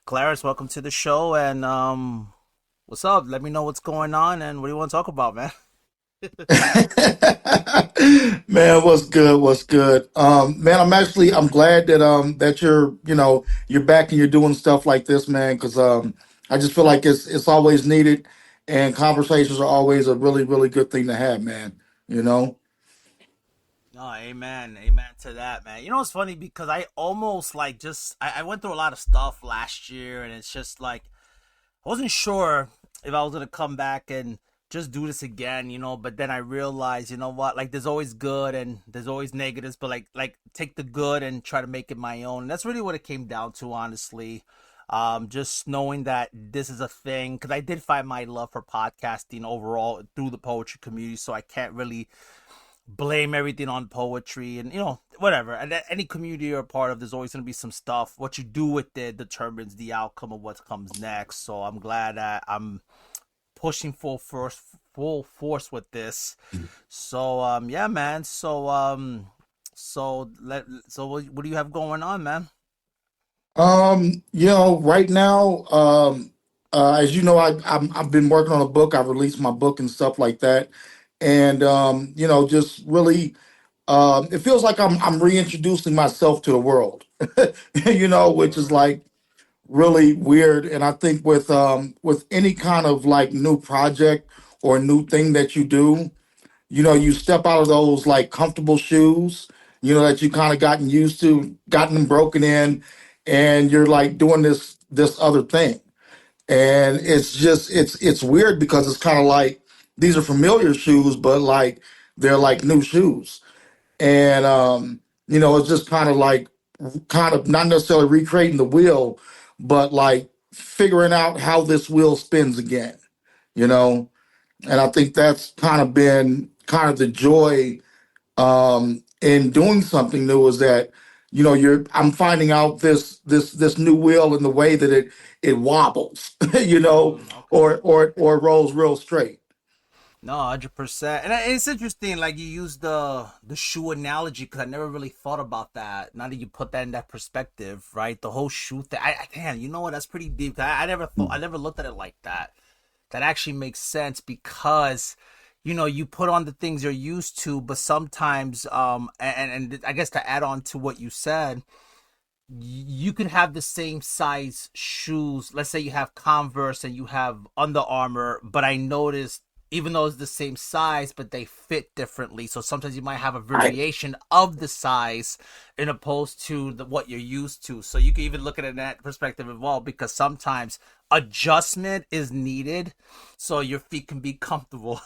Clarence, welcome to the show. And what's up? Let me know what's going on and what do you want to talk about, man? Man, what's good? What's good? Man, I'm glad that that you're back and you're doing stuff like this, man, because I just feel like it's always needed and conversations are always a really good thing to have, man. You know? Oh, amen. Amen to that, man. You know, it's funny because I almost like I went through a lot of stuff last year and it's just like I wasn't sure if I was gonna come back and just do this again, but then I realized, you know what, like there's always good and there's always negatives, but like take the good and try to make it my own. And that's really what it came down to, honestly. Just knowing that this is a thing, because I did find my love for podcasting overall through the poetry community, so I can't really blame everything on poetry and whatever. And any community you're a part of, there's always going to be some stuff. What you do with it determines the outcome of what comes next. So I'm glad that I'm pushing full force with this. So yeah, man. So what do you have going on, man? Right now, as you know, I've been working on a book. I've released my book and stuff like that, and just really, it feels like I'm reintroducing myself to the world, which is like really weird. And I think with any kind of like new project or new thing that you do, you step out of those like comfortable shoes, that you kind of gotten used to, gotten them broken in, and you're like doing this other thing. And it's weird because it's kind of like these are familiar shoes, but like they're like new shoes. And it's just kind of not necessarily recreating the wheel, but like figuring out how this wheel spins again, you know? And I think that's kind of been kind of the joy in doing something new is that, I'm finding out this new wheel and the way that it wobbles, Okay. or rolls real straight. No, 100%. And it's interesting, like you use the shoe analogy because I never really thought about that. Now that you put that in that perspective, right? The whole shoe thing. Damn, you know what? That's pretty deep. I never looked at it like that. That actually makes sense because you put on the things you're used to, but sometimes and I guess to add on to what you said, you could have the same size shoes. Let's say you have Converse and you have Under Armour, but I noticed even though it's the same size, but they fit differently. So sometimes you might have a Right. variation of the size in opposed to what you're used to. So you can even look at it in that perspective as well, because sometimes adjustment is needed so your feet can be comfortable.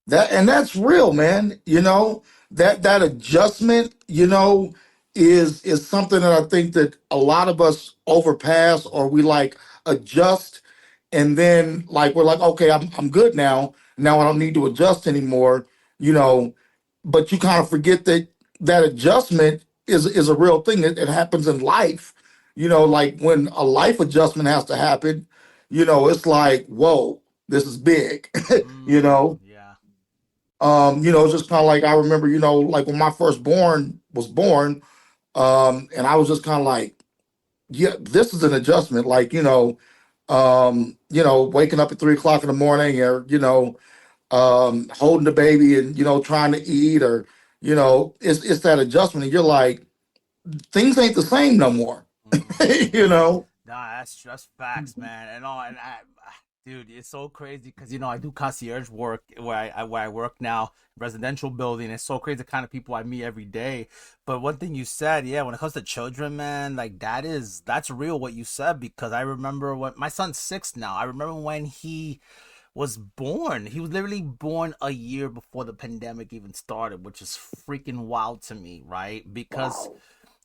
That's real, man. That adjustment, is something that I think that a lot of us overpass or we like adjust and then like we're like, okay, I'm good now. Now I don't need to adjust anymore, you know, but you kind of forget that that adjustment is a real thing. It happens in life. Like when a life adjustment has to happen, it's like, whoa, this is big, you know. Yeah. It's just kind of like I remember, like when my firstborn was born, and I was just kind of like, yeah, this is an adjustment. Like, waking up at 3 o'clock in the morning, or holding the baby and trying to eat, or it's that adjustment, and you're like, things ain't the same no more. you know. Nah, that's facts, man. Dude, it's so crazy because I do concierge work where I work now, residential building. It's so crazy the kind of people I meet every day. But one thing you said, yeah, when it comes to children, man, like that's real what you said, because I remember when my son's 6 now. I remember when he was born. He was literally born a year before the pandemic even started, which is freaking wild to me, right? Because Wow.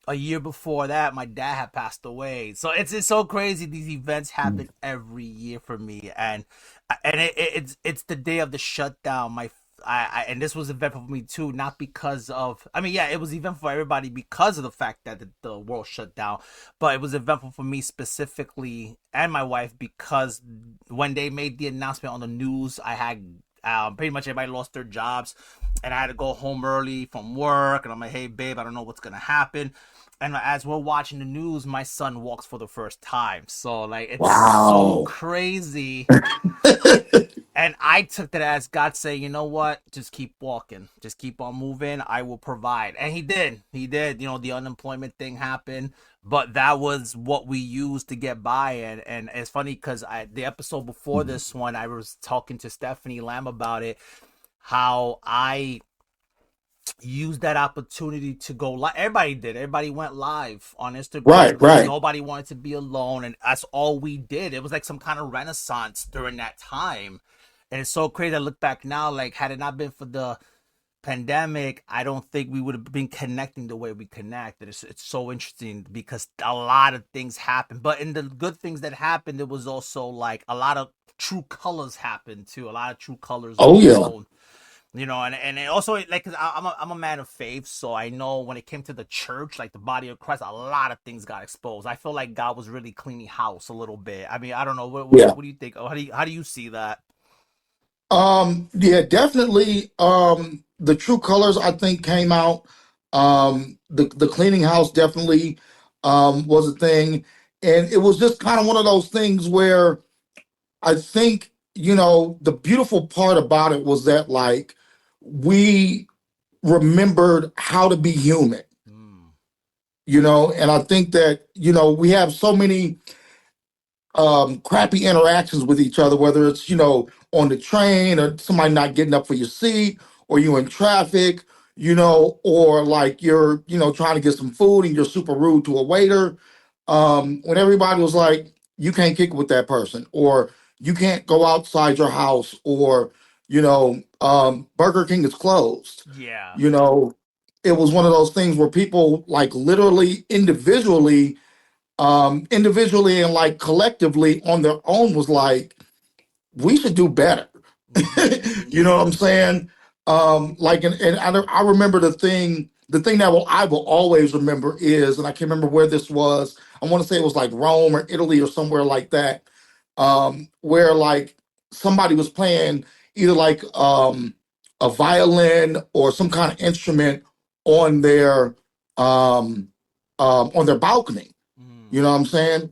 a year before that, my dad had passed away. So it's so crazy. These events happen every year for me, and it's the day of the shutdown. And this was eventful for me too, not because of. I mean, yeah, it was eventful for everybody because of the fact that the world shut down, but it was eventful for me specifically and my wife because when they made the announcement on the news, I had. Pretty much everybody lost their jobs, and I had to go home early from work. And I'm like, "Hey, babe, I don't know what's gonna happen." and as we're watching the news, my son walks for the first time. So like it's so Wow. crazy. And I took that as God saying, you know what? Just keep walking. Just keep on moving. I will provide. And he did. He did. The unemployment thing happened, but that was what we used to get by. And it's funny because the episode before this one, I was talking to Stephanie Lamb about it, how I used that opportunity to go live. Everybody did. Everybody went live on Instagram Right, because right. nobody wanted to be alone, and that's all we did. It was like some kind of renaissance during that time, and it's so crazy to look back now. Like, had it not been for the pandemic, I don't think we would have been connecting the way we connect. And it's so interesting because a lot of things happened, but in the good things that happened, it was also like a lot of true colors happened too. A lot of true colors were Oh yeah. shown. And it also like, 'cause I'm a man of faith, so I know when it came to the church, like the body of Christ, a lot of things got exposed. I feel like God was really cleaning house a little bit. I mean, I don't know Yeah. what do you think? How do you see that? Yeah, definitely. The true colors I think came out. The cleaning house definitely was a thing, and it was just kind of one of those things where I think the beautiful part about it was that like we remembered how to be human, Mm, and I think that we have so many crappy interactions with each other, whether it's on the train or somebody not getting up for your seat, or you in traffic, or like you're trying to get some food and you're super rude to a waiter. When everybody was like, you can't kick it with that person, or you can't go outside your house, or Burger King is closed. yeah, You know, it was one of those things where people like literally individually and like collectively on their own was like, we should do better. You know what I'm mm, saying? Like, and I remember the thing that I will always remember is, and I can't remember where this was. I want to say it was like Rome or Italy or somewhere like that, where like somebody was playing either like a violin or some kind of instrument on their on their balcony. mm, You know what I'm saying?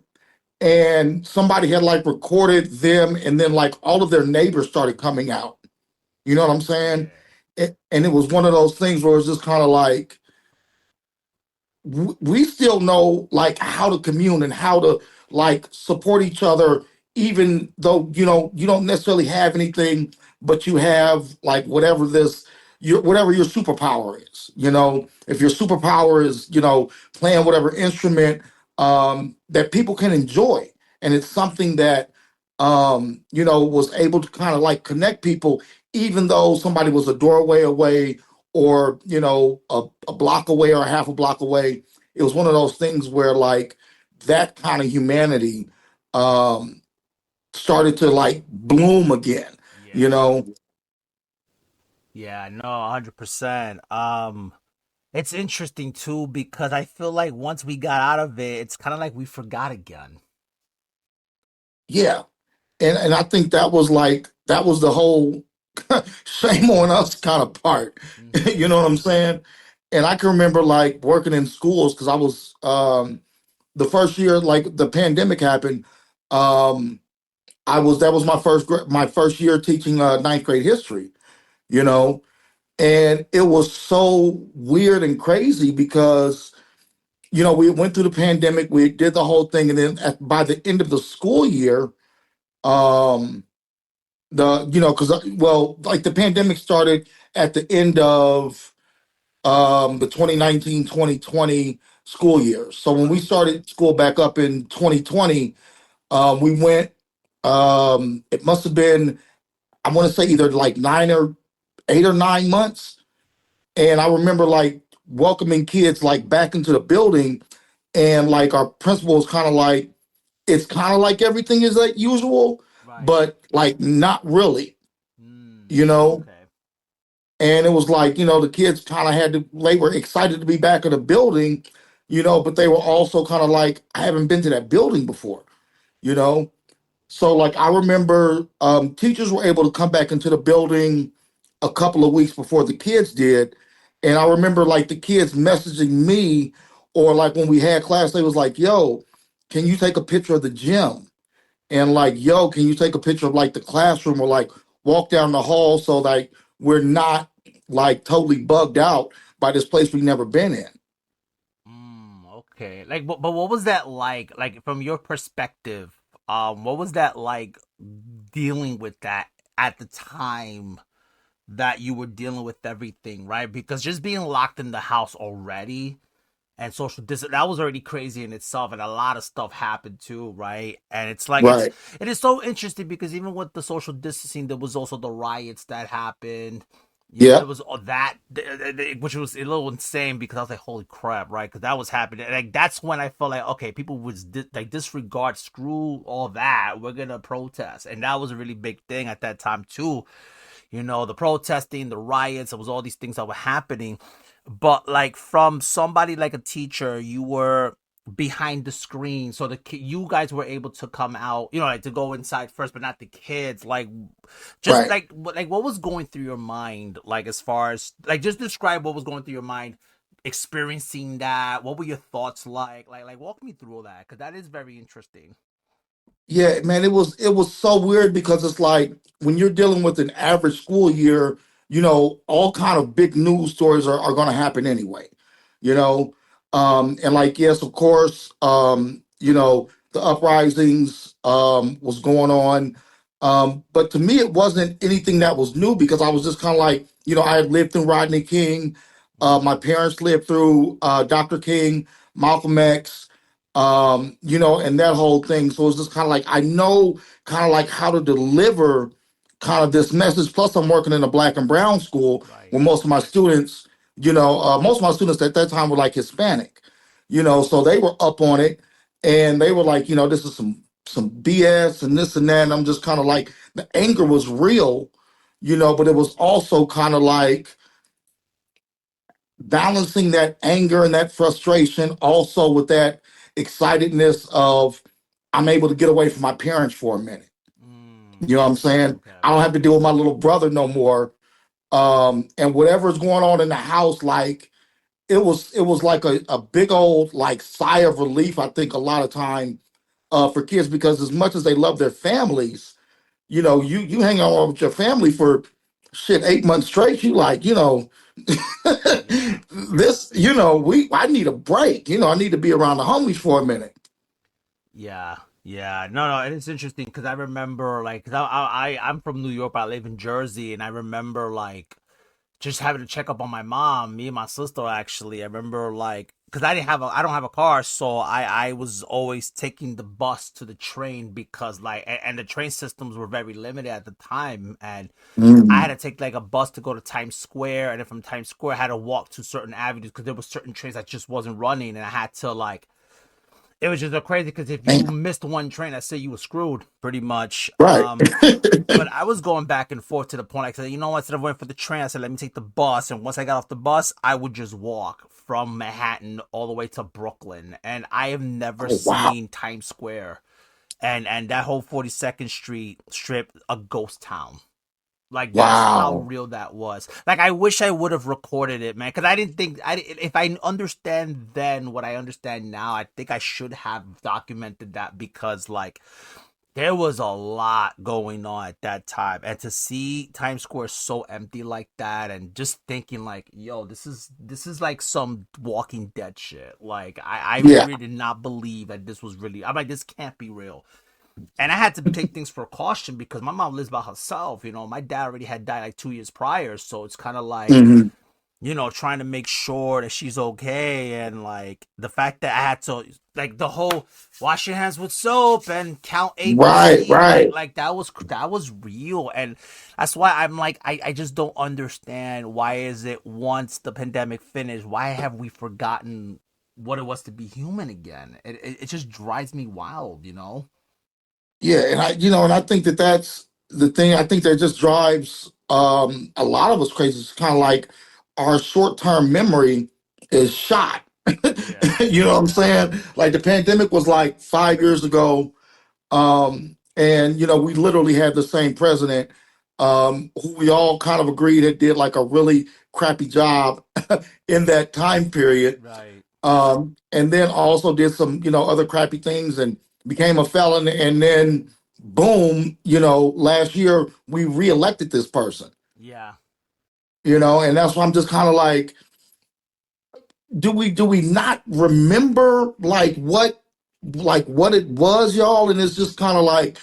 And somebody had like recorded them, and then like all of their neighbors started coming out. You know what I'm saying? yeah, And it was one of those things where it's just kind of like we still know like how to commune and how to like support each other, even though you don't necessarily have anything, but you have like whatever your superpower is. If your superpower is playing whatever instrument that people can enjoy, and it's something that was able to kind of like connect people, even though somebody was a doorway away, or a block away or a half a block away. It was one of those things where like that kind of humanity um started to like bloom again you yeah, know yeah. No, 100%. It's interesting too because I feel like once we got out of it, it's kind of like we forgot again. yeah. And I think that was the whole shame on us kind of part. You Mm-hmm. know what I'm saying? And I can remember like working in schools, because I was the first year like the pandemic happened. That was my first year teaching ninth grade history. you know and it was so weird and crazy because we went through the pandemic, we did the whole thing, and then by the end of the school year, um because well, like the pandemic started at the end of the 2019-2020 school year. So when we Right. started school back up in 2020, we went, it must have been, I want to say either like 8 or 9 months. And I remember like welcoming kids like back into the building, and like our principal was kind of like, it's kind of like everything is like usual, Right. but like not really, Mm, you know. okay. And it was like, the kids kind of they were excited to be back in the building, but they were also kind of like, I haven't been to that building before, you know. So like I remember teachers were able to come back into the building a couple of weeks before the kids did. And I remember like the kids messaging me or like when we had class, they was like, "Yo, can you take a picture of the gym?" And like, "Yo, can you take a picture of like the classroom or like walk down the hall so like we're not like totally bugged out by this place we've never been in." Okay. Like, but what was that like? Like from your perspective, what was that like dealing with that at the time that you were dealing with everything, right? Because just being locked in the house already and social distance, that was already crazy in itself, and a lot of stuff happened too, right? And it's like Right. it is so interesting because even with the social distancing, there was also the riots that happened. There Yeah. was all that, which was a little insane because I was like, "Holy crap!" Right? Because that was happening. And like that's when I felt like, okay, people would like disregard, screw all that. We're gonna protest, and that was a really big thing at that time too. The protesting, the riots, it was all these things that were happening. But like from somebody like a teacher, you were behind the screen, so you guys were able to come out, like to go inside first, but not the kids. Like, just Right. like what was going through your mind, like as far as like just describe what was going through your mind experiencing that. What were your thoughts like walk me through all that because that is very interesting. Yeah, man, it was so weird because it's like when you're dealing with an average school year, all kind of big news stories are going to happen anyway, you know. And like yes, of course, the uprisings was going on. But to me it wasn't anything that was new because I was just kind of like, I had lived through Rodney King. My parents lived through Dr. King, Malcolm X, and that whole thing. So it's just kind of like I know kind of like how to deliver kind of this message. Plus, I'm working in a black and brown school Right. where most of my students at that time were like Hispanic, so they were up on it and they were like, this is some BS and this and that. And I'm just kind of like the anger was real, but it was also kind of like balancing that anger and that frustration also with that excitedness of I'm able to get away from my parents for a minute. You know what I'm saying? Okay. I don't have to deal with my little brother no more. And whatever's going on in the house, like it was like a big old like sigh of relief, I think, a lot of time for kids because as much as they love their families, you hang on with your family for shit 8 months straight, you like, Yeah. this, we I need a break. I need to be around the homies for a minute. Yeah, yeah. No, no, and it's interesting because I remember like 'cause I'm from New York, but I live in Jersey, and I remember like just having to check up on my mom, me and my sister actually. I remember like because I don't have a car, so I was always taking the bus to the train because like and the train systems were very limited at the time, and I had Mm, to take like a bus to go to Times Square, and then from Times Square I had to walk to certain avenues because there were certain trains that just wasn't running, and I had to like it was just so crazy because if you man, missed one train, I say you were screwed pretty much. right. But I was going back and forth to the point I said, you know what, instead of waiting for the train, I said, let me take the bus. And once I got off the bus, I would just walk from Manhattan all the way to Brooklyn. And I have never Oh wow. seen Times Square and that whole 42nd Street strip a ghost town. Like that's how Wow. real that was. Like I wish I would have recorded it, man, because I didn't think if I understand then what I understand now, I think I should have documented that because like there was a lot going on at that time, and to see Times Square so empty like that, and just thinking like, yo, this is like some Walking Dead shit. Like I Yeah. really did not believe that this was really. I'm like, this can't be real. And I had to take things for caution because my mom lives by herself. My dad already had died like 2 years prior, so it's kind of like Hmm. trying to make sure that she's okay, and like the fact that I had to like the whole wash your hands with soap and count Right. ABC, like Right. like that was real, and that's why I'm like I just don't understand why is it once the pandemic finished, why have we forgotten what it was to be human again? It just drives me wild. Yeah, and I think that that's the thing. I think that just drives a lot of us crazy. It's kind of like our short term memory is shot. Yeah. You know what I'm saying? Like the pandemic was like 5 years ago, and we literally had the same president, who we all kind of agreed had did like a really crappy job in that time period. Right. And then also did some, other crappy things and became a felon. And then, boom, last year we reelected this person, Yeah. and that's why I'm just kind of like, do we not remember like what it was, y'all? And it's just kind of like,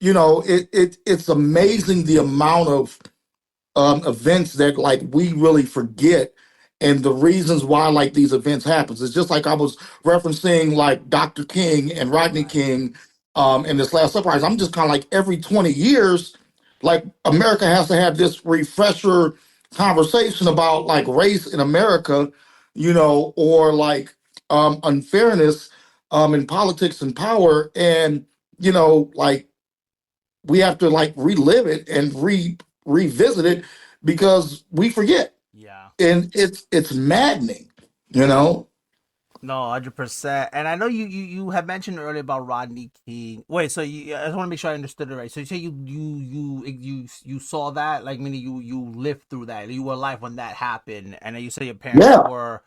it's amazing the amount of events that like we really forget, and the reasons why like these events happens. It's just like I was referencing like Dr. King and Rodney Right. King in this last uprising. I'm just kind of like every 20 years, like America has to have this refresher conversation about like race in America, or like unfairness in politics and power. And like we have to like relive it and revisit it because we forget, Yeah. and it's maddening, you know. No, 100%. And I know you had mentioned earlier about Rodney King. Wait, so I just want to make sure I understood it right. So you say you saw that, like meaning you lived through that. You were alive when that happened, and then you say your parents Yeah. were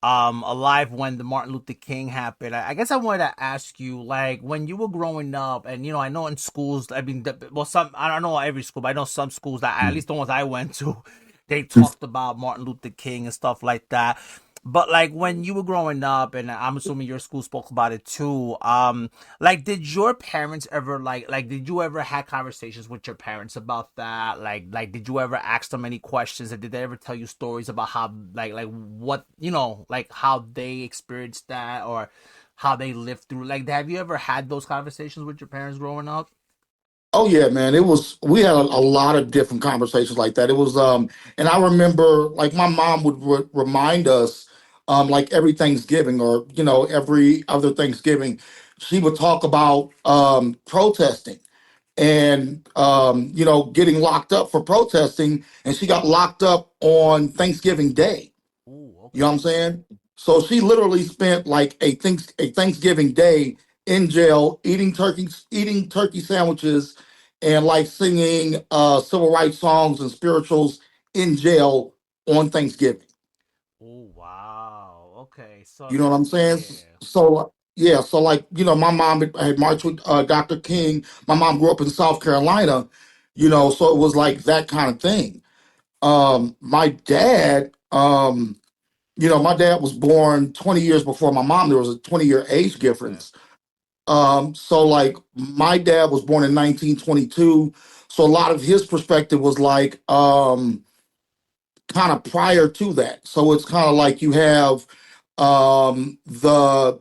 alive when the Martin Luther King happened. I guess I wanted to ask you, like, when you were growing up, and I know in schools, I mean, well, some, I don't know every school, but I know some schools that, at least the ones I went to, they talked about Martin Luther King and stuff like that. But like when you were growing up, and I'm assuming your school spoke about it too. Like, did your parents ever did you ever had conversations with your parents about that? Like, did you ever ask them any questions, and did they ever tell you stories about how like what like how they experienced that, or how they lived through? Like, have you ever had those conversations with your parents growing up? Oh yeah, man. We had a lot of different conversations like that. It was and I remember like my mom would remind us like every Thanksgiving, or every other Thanksgiving, she would talk about protesting and getting locked up for protesting, and she got locked up on Thanksgiving Day. Ooh, You know what I'm okay. saying? So she literally spent like a Thanksgiving day in jail, eating turkey sandwiches, and like singing civil rights songs and spirituals in jail on Thanksgiving. Oh, wow. Okay. So You know what I'm saying? yeah. So yeah, so like my mom had marched with Dr. King. My mom grew up in South Carolina, so it was like that kind of thing. My dad. My dad was born 20 years before my mom. There was a 20-year age Okay. difference. So like my dad was born in 1922. So a lot of his perspective was like kind of prior to that. So it's kind of like you have the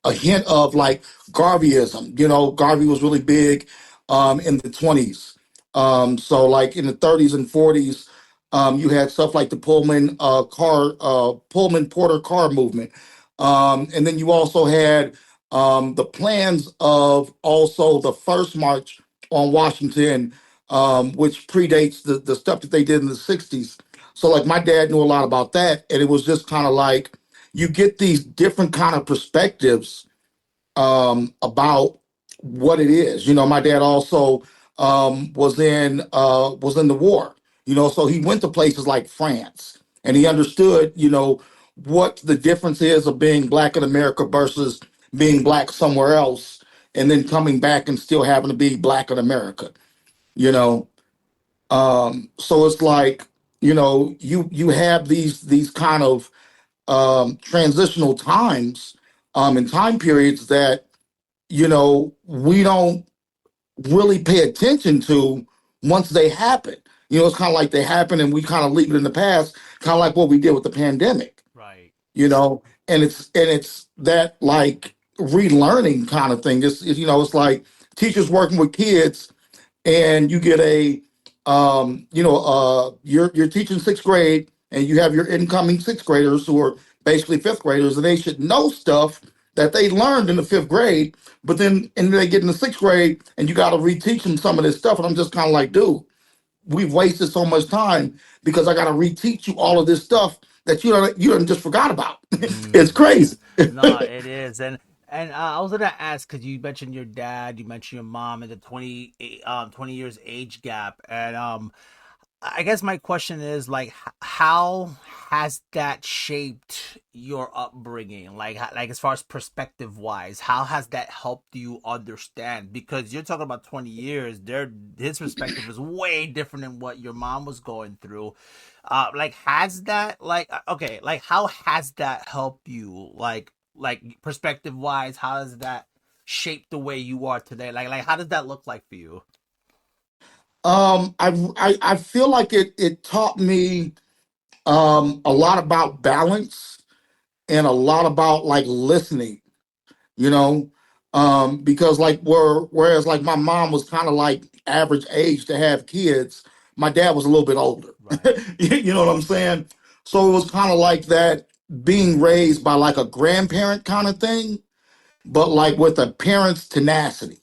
a hint of like Garveyism. Garvey was really big in the 20s. So like in the 30s and 40s, you had stuff like the Pullman Porter car movement. And then you also had the plans of also the first march on Washington, which predates the stuff that they did in the 60s. So like my dad knew a lot about that, and it was just kind of like you get these different kind of perspectives about what it is. My dad also was in the war. So he went to places like France, and he understood what the difference is of being black in America versus being black somewhere else, and then coming back and still having to be black in America. You know, so it's like you have these kind of transitional times and time periods that we don't really pay attention to once they happen. It's kind of like they happen and we kind of leave it in the past, kind of like what we did with the pandemic. Right. And it's that like relearning kind of thing. It's like teachers working with kids, and you get you're teaching sixth grade, and you have your incoming sixth graders who are basically fifth graders, and they should know stuff that they learned in the fifth grade, but then and they get in the sixth grade, and you got to reteach them some of this stuff, and I'm just kind of like, dude, we've wasted so much time because I got to reteach you all of this stuff that you don't just forgot about. It's Yeah. crazy. No, it is. And I was gonna ask, because you mentioned your dad, you mentioned your mom, and the 20 years age gap, and I guess my question is like, how has that shaped your upbringing? Like as far as perspective wise, how has that helped you understand? Because you're talking about 20 years, his perspective is way different than what your mom was going through. Like has that okay, like how has that helped you? Like perspective wise, how has that shaped the way you are today? Like how does that look like for you? I feel like it taught me a lot about balance and a lot about like listening, you know, because like whereas like my mom was kind of like average age to have kids, my dad was a little bit older. Right. You know what I'm saying? So it was kind of like that being raised by like a grandparent kind of thing, but like with a parent's tenacity,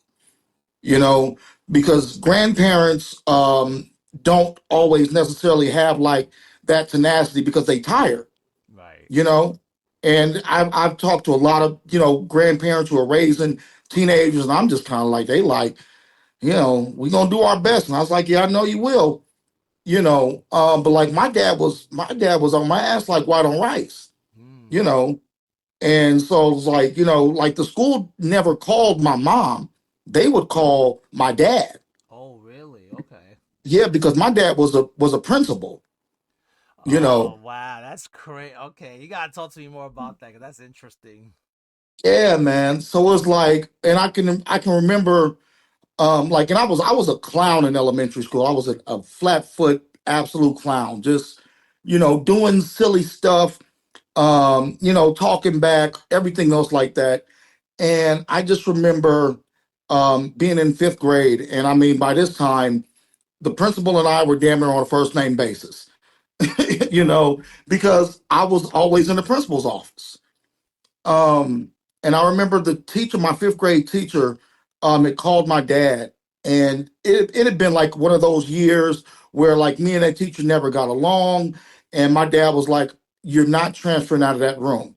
you know, because grandparents don't always necessarily have like that tenacity because they tired, Right. you know. And I've talked to a lot of grandparents who are raising teenagers, and I'm just kind of like they like we're gonna do our best, and I was like, yeah, I know you will, but like my dad was on my ass like white on rice, you Mm. know. And so it was like, like the school never called my mom. They would call my dad. Oh, really? Okay. Yeah, because my dad was a principal, you know. Oh, wow. That's great. Okay. You got to talk to me more about that 'cause that's interesting. Yeah, man. So it's like, and I can remember, like, and I was a clown in elementary school. I was a flat foot absolute clown, just doing silly stuff, talking back, everything else like that. And I just remember being in fifth grade, and I mean, by this time, the principal and I were damn near on a first name basis, because I was always in the principal's office. Um, and I remember the teacher, my fifth grade teacher, had called my dad, and it had been like one of those years where like me and that teacher never got along, and my dad was like, "You're not transferring out of that room.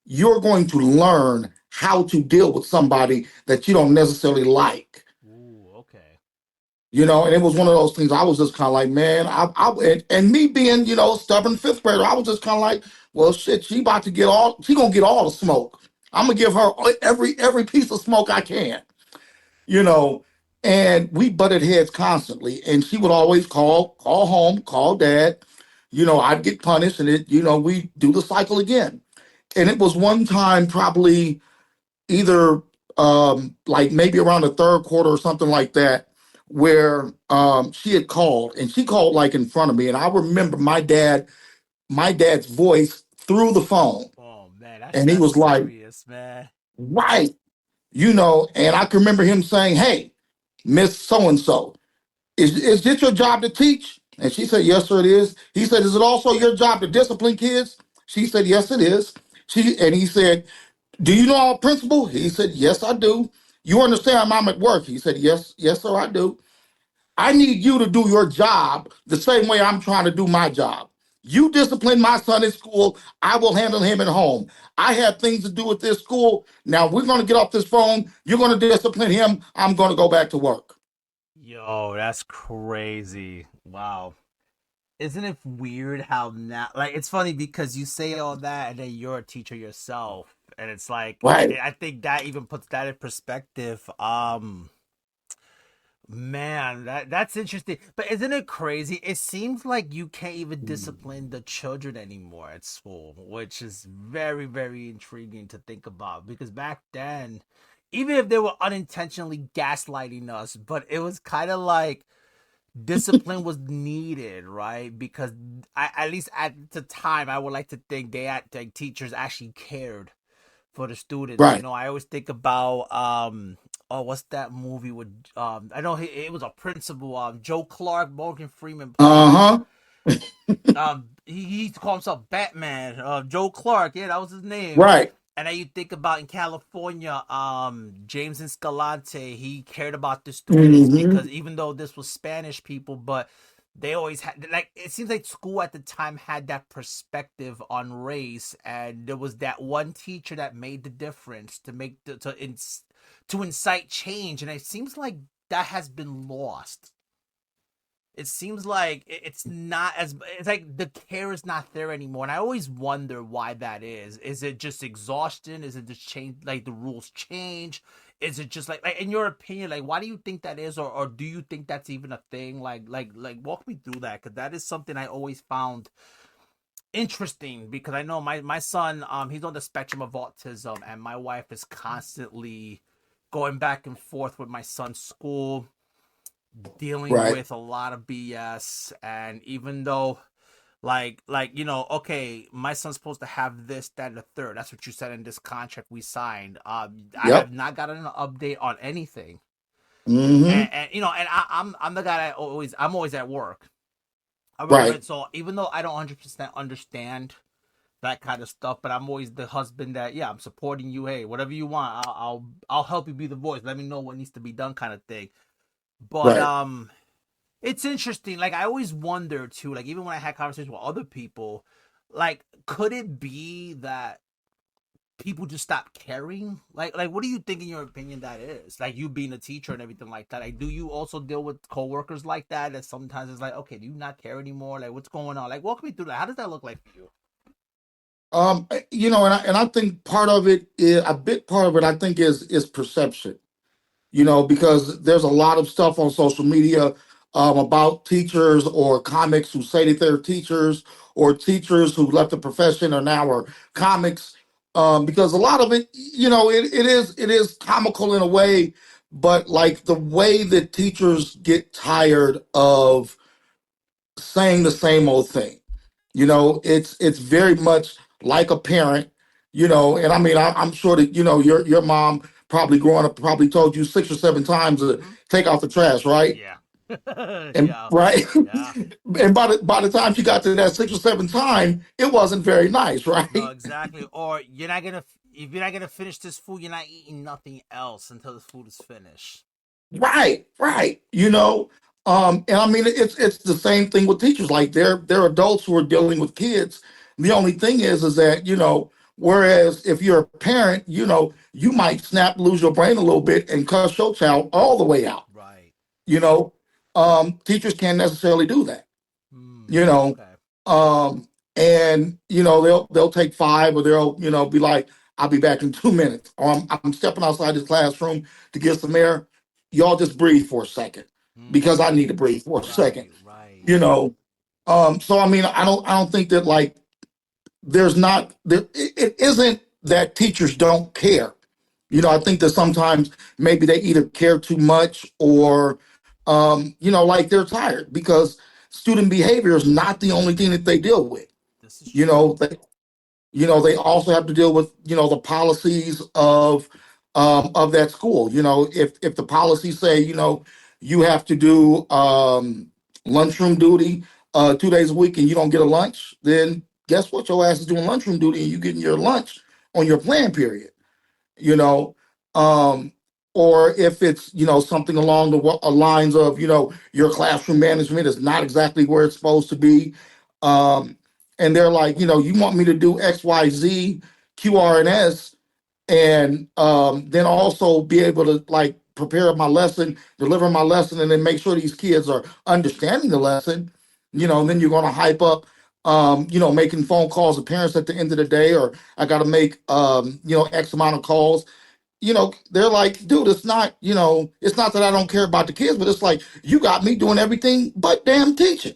You're going to learn how to deal with somebody that you don't necessarily like." Ooh, okay. And it was one of those things. I was just kind of like, man, and me being, stubborn fifth grader, I was just kind of like, well, shit, she gonna get all the smoke. I'm gonna give her every piece of smoke I can, you know. And we butted heads constantly, and she would always call home, call dad. I'd get punished, and we do the cycle again. And it was one time, probably either like maybe around the third quarter or something like that, where she had called, and she called like in front of me, and I remember my dad's voice through the phone, Oh, man. That's and he that's was like, serious, man. right, and I can remember him saying, "Hey, Miss So and So, is this your job to teach?" And she said, "Yes, sir, it is." He said, "Is it also your job to discipline kids?" She said, "Yes, it is." He said, "Do you know our principal?" He said, "Yes, I do." "You understand I'm at work?" He said, "Yes, yes, sir, I do." "I need you to do your job the same way I'm trying to do my job. You discipline my son in school, I will handle him at home. I have things to do with this school. Now we're going to get off this phone. You're going to discipline him. I'm going to go back to work." Yo, that's crazy. Wow. Isn't it weird how now, like, it's funny because you say all that and then you're a teacher yourself. And it's like, Right. I think that even puts that in perspective. Man, that's interesting. But isn't it crazy? It seems like you can't even discipline the children anymore at school, which is very, very intriguing to think about. Because back then, even if they were unintentionally gaslighting us, but it was kind of like discipline was needed, right? Because at least at the time, I would like to think like teachers actually cared for the students. Right. I always think about oh, what's that movie with I know it was a principal, Joe Clark, Morgan Freeman played him. Uh-huh. He used to call himself Batman. Joe Clark, yeah, that was his name. Right. And then you think about in California, James Escalante, he cared about the students because Hmm. even though this was Spanish people, but they always had, like, it seems like school at the time had that perspective on race, and there was that one teacher that made the difference to make to incite change, and it seems like that has been lost it seems like it's not as, it's like the care is not there anymore, and I always wonder why that is it just exhaustion, is it just change, like the rules change, is it just like in your opinion, like why do you think that is, or do you think that's even a thing, like walk me through that, because that is something I always found interesting, because I know my son, he's on the spectrum of autism, and my wife is constantly going back and forth with my son's school, dealing Right. with a lot of BS. And even though, okay, my son's supposed to have this, that, and the third. That's what you said in this contract we signed. I have Yep. not gotten an update on anything. Hmm. And I'm the guy that I'm always at work. Right. So even though I don't 100% understand that kind of stuff, but I'm always the husband that, yeah, I'm supporting you. Hey, whatever you want, I'll help you be the voice. Let me know what needs to be done, kind of thing. But Right. it's interesting. Like I always wonder too. Like even when I had conversations with other people, like could it be that people just stop caring? Like what do you think, in your opinion, that is? Like you being a teacher and everything like that. Like do you also deal with coworkers like that? That sometimes it's like, okay, do you not care anymore? Like what's going on? Like walk me through that. How does that look like for you? And I think part of it is a big part of it. I think is perception. Because there's a lot of stuff on social media about teachers or comics who say that they're teachers, or teachers who left the profession or now are comics. Because a lot of it, it is comical in a way, but like the way that teachers get tired of saying the same old thing. It's very much like a parent. And I mean, I'm sure that your mom probably growing up probably told you 6 or 7 times to Mm-hmm. take out the trash, right? Yeah. And Yeah. right, Yeah. and by the time she got to that 6 or 7 time, it wasn't very nice, No, right? exactly. Or you're not gonna, if you're not gonna finish this food, you're not eating nothing else until the food is finished. Right, right. And I mean it's the same thing with teachers. Like they're adults who are dealing with kids. The only thing is that, whereas if you're a parent, you might snap, lose your brain a little bit and cuss your child all the way out. Right. You know, Teachers can't necessarily do that. Hmm. You know, Okay. um, and they'll take five, or they'll be like, "I'll be back in 2 minutes," or I'm stepping outside this classroom to get some air. Y'all just breathe for a second because I Hmm. need to breathe for a second. Right. Right. You know, so I mean, I don't think that like there's not there. It isn't that teachers don't care. I think that sometimes maybe they either care too much, or like they're tired because student behavior is not the only thing that they deal with. This is You true. know, they, they also have to deal with the policies of that school. If the policies say you have to do lunchroom duty 2 days a week and you don't get a lunch, then guess what? Your ass is doing lunchroom duty and you getting your lunch on your plan period. You know, um, or if it's something along the lines of your classroom management is not exactly where it's supposed to be. Um, and they're like, you want me to do XYZ, QRNS, and then also be able to like prepare my lesson, deliver my lesson, and then make sure these kids are understanding the lesson. And then you're going to hype up, making phone calls to parents at the end of the day, or I got to make, X amount of calls. They're like, dude, it's not that I don't care about the kids, but it's like you got me doing everything but damn teaching.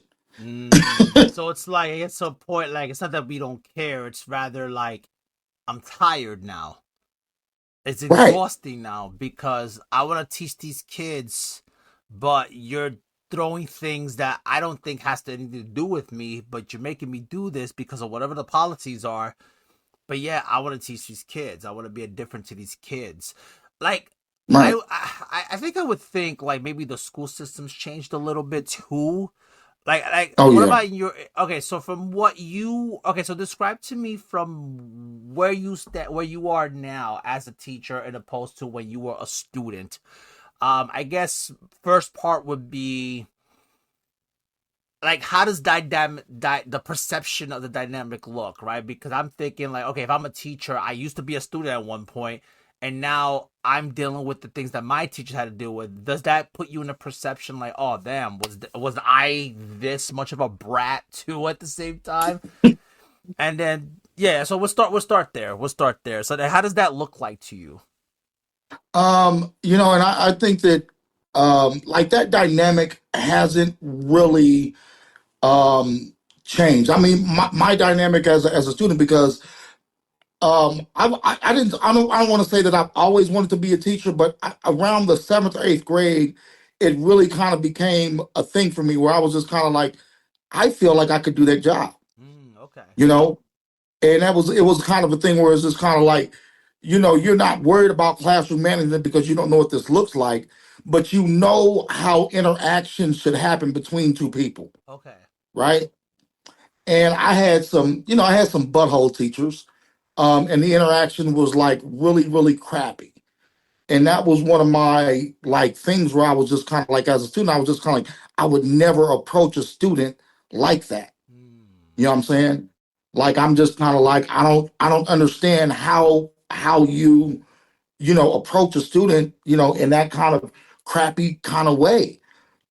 So it's like, it's a point, like it's not that we don't care, it's rather like I'm tired now. It's Right. exhausting now because I want to teach these kids, but you're throwing things that I don't think has to anything to do with me, but you're making me do this because of whatever the policies are. But yeah, I want to teach these kids. I want to be a difference to these kids. Like Right. I think I would think like maybe the school system's changed a little bit too. Like Oh what yeah. about your, okay, so from what you, okay, so describe to me from where you where you are now as a teacher and opposed to when you were a student. I guess first part would be like how does the perception of the dynamic look, right? Because I'm thinking like, okay, if I'm a teacher, I used to be a student at one point, and now I'm dealing with the things that my teachers had to deal with. Does that put you in a perception like, oh damn, was I this much of a brat too at the same time? And then yeah, so we'll start there. We'll start there. So then how does that look like to you? And I think that like that dynamic hasn't really changed. I mean, my dynamic as a student, because I didn't I don't want to say that I've always wanted to be a teacher, but around the seventh or eighth grade, it really kind of became a thing for me where I was just kind of like, I feel like I could do that job, Okay. you know? And it was kind of a thing where it's just kind of like, you're not worried about classroom management because you don't know what this looks like, but you know how interaction should happen between two people, Okay. right? And I had some butthole teachers, and the interaction was like really, really crappy. And that was one of my like things where I was just kind of like, as a student, I was just kind of like, I would never approach a student like that. You know what I'm saying? Like I'm just kind of like, I don't understand how you approach a student, in that kind of crappy kind of way.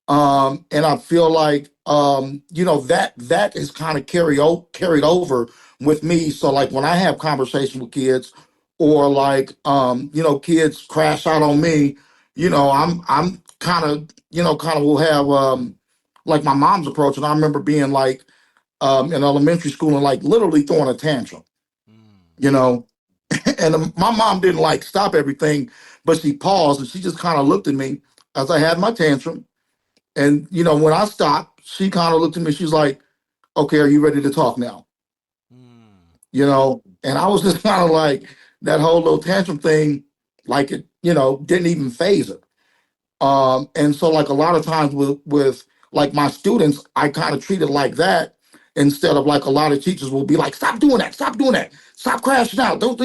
And I feel like that is kind of carried over with me. So like when I have conversation with kids, or like kids crash out on me, I'm kind of will have like my mom's approach. And I remember being like in elementary school and like literally throwing a tantrum, Mm. you know. And my mom didn't like stop everything, but she paused and she just kind of looked at me as I had my tantrum. And when I stopped, she kind of looked at me. She's like, "Okay, are you ready to talk now?" Mm. And I was just kind of like that whole little tantrum thing, like it, didn't even phase her. And so like a lot of times with like my students, I kind of treat it like that instead of like a lot of teachers will be like, stop doing that, stop crashing out. Don't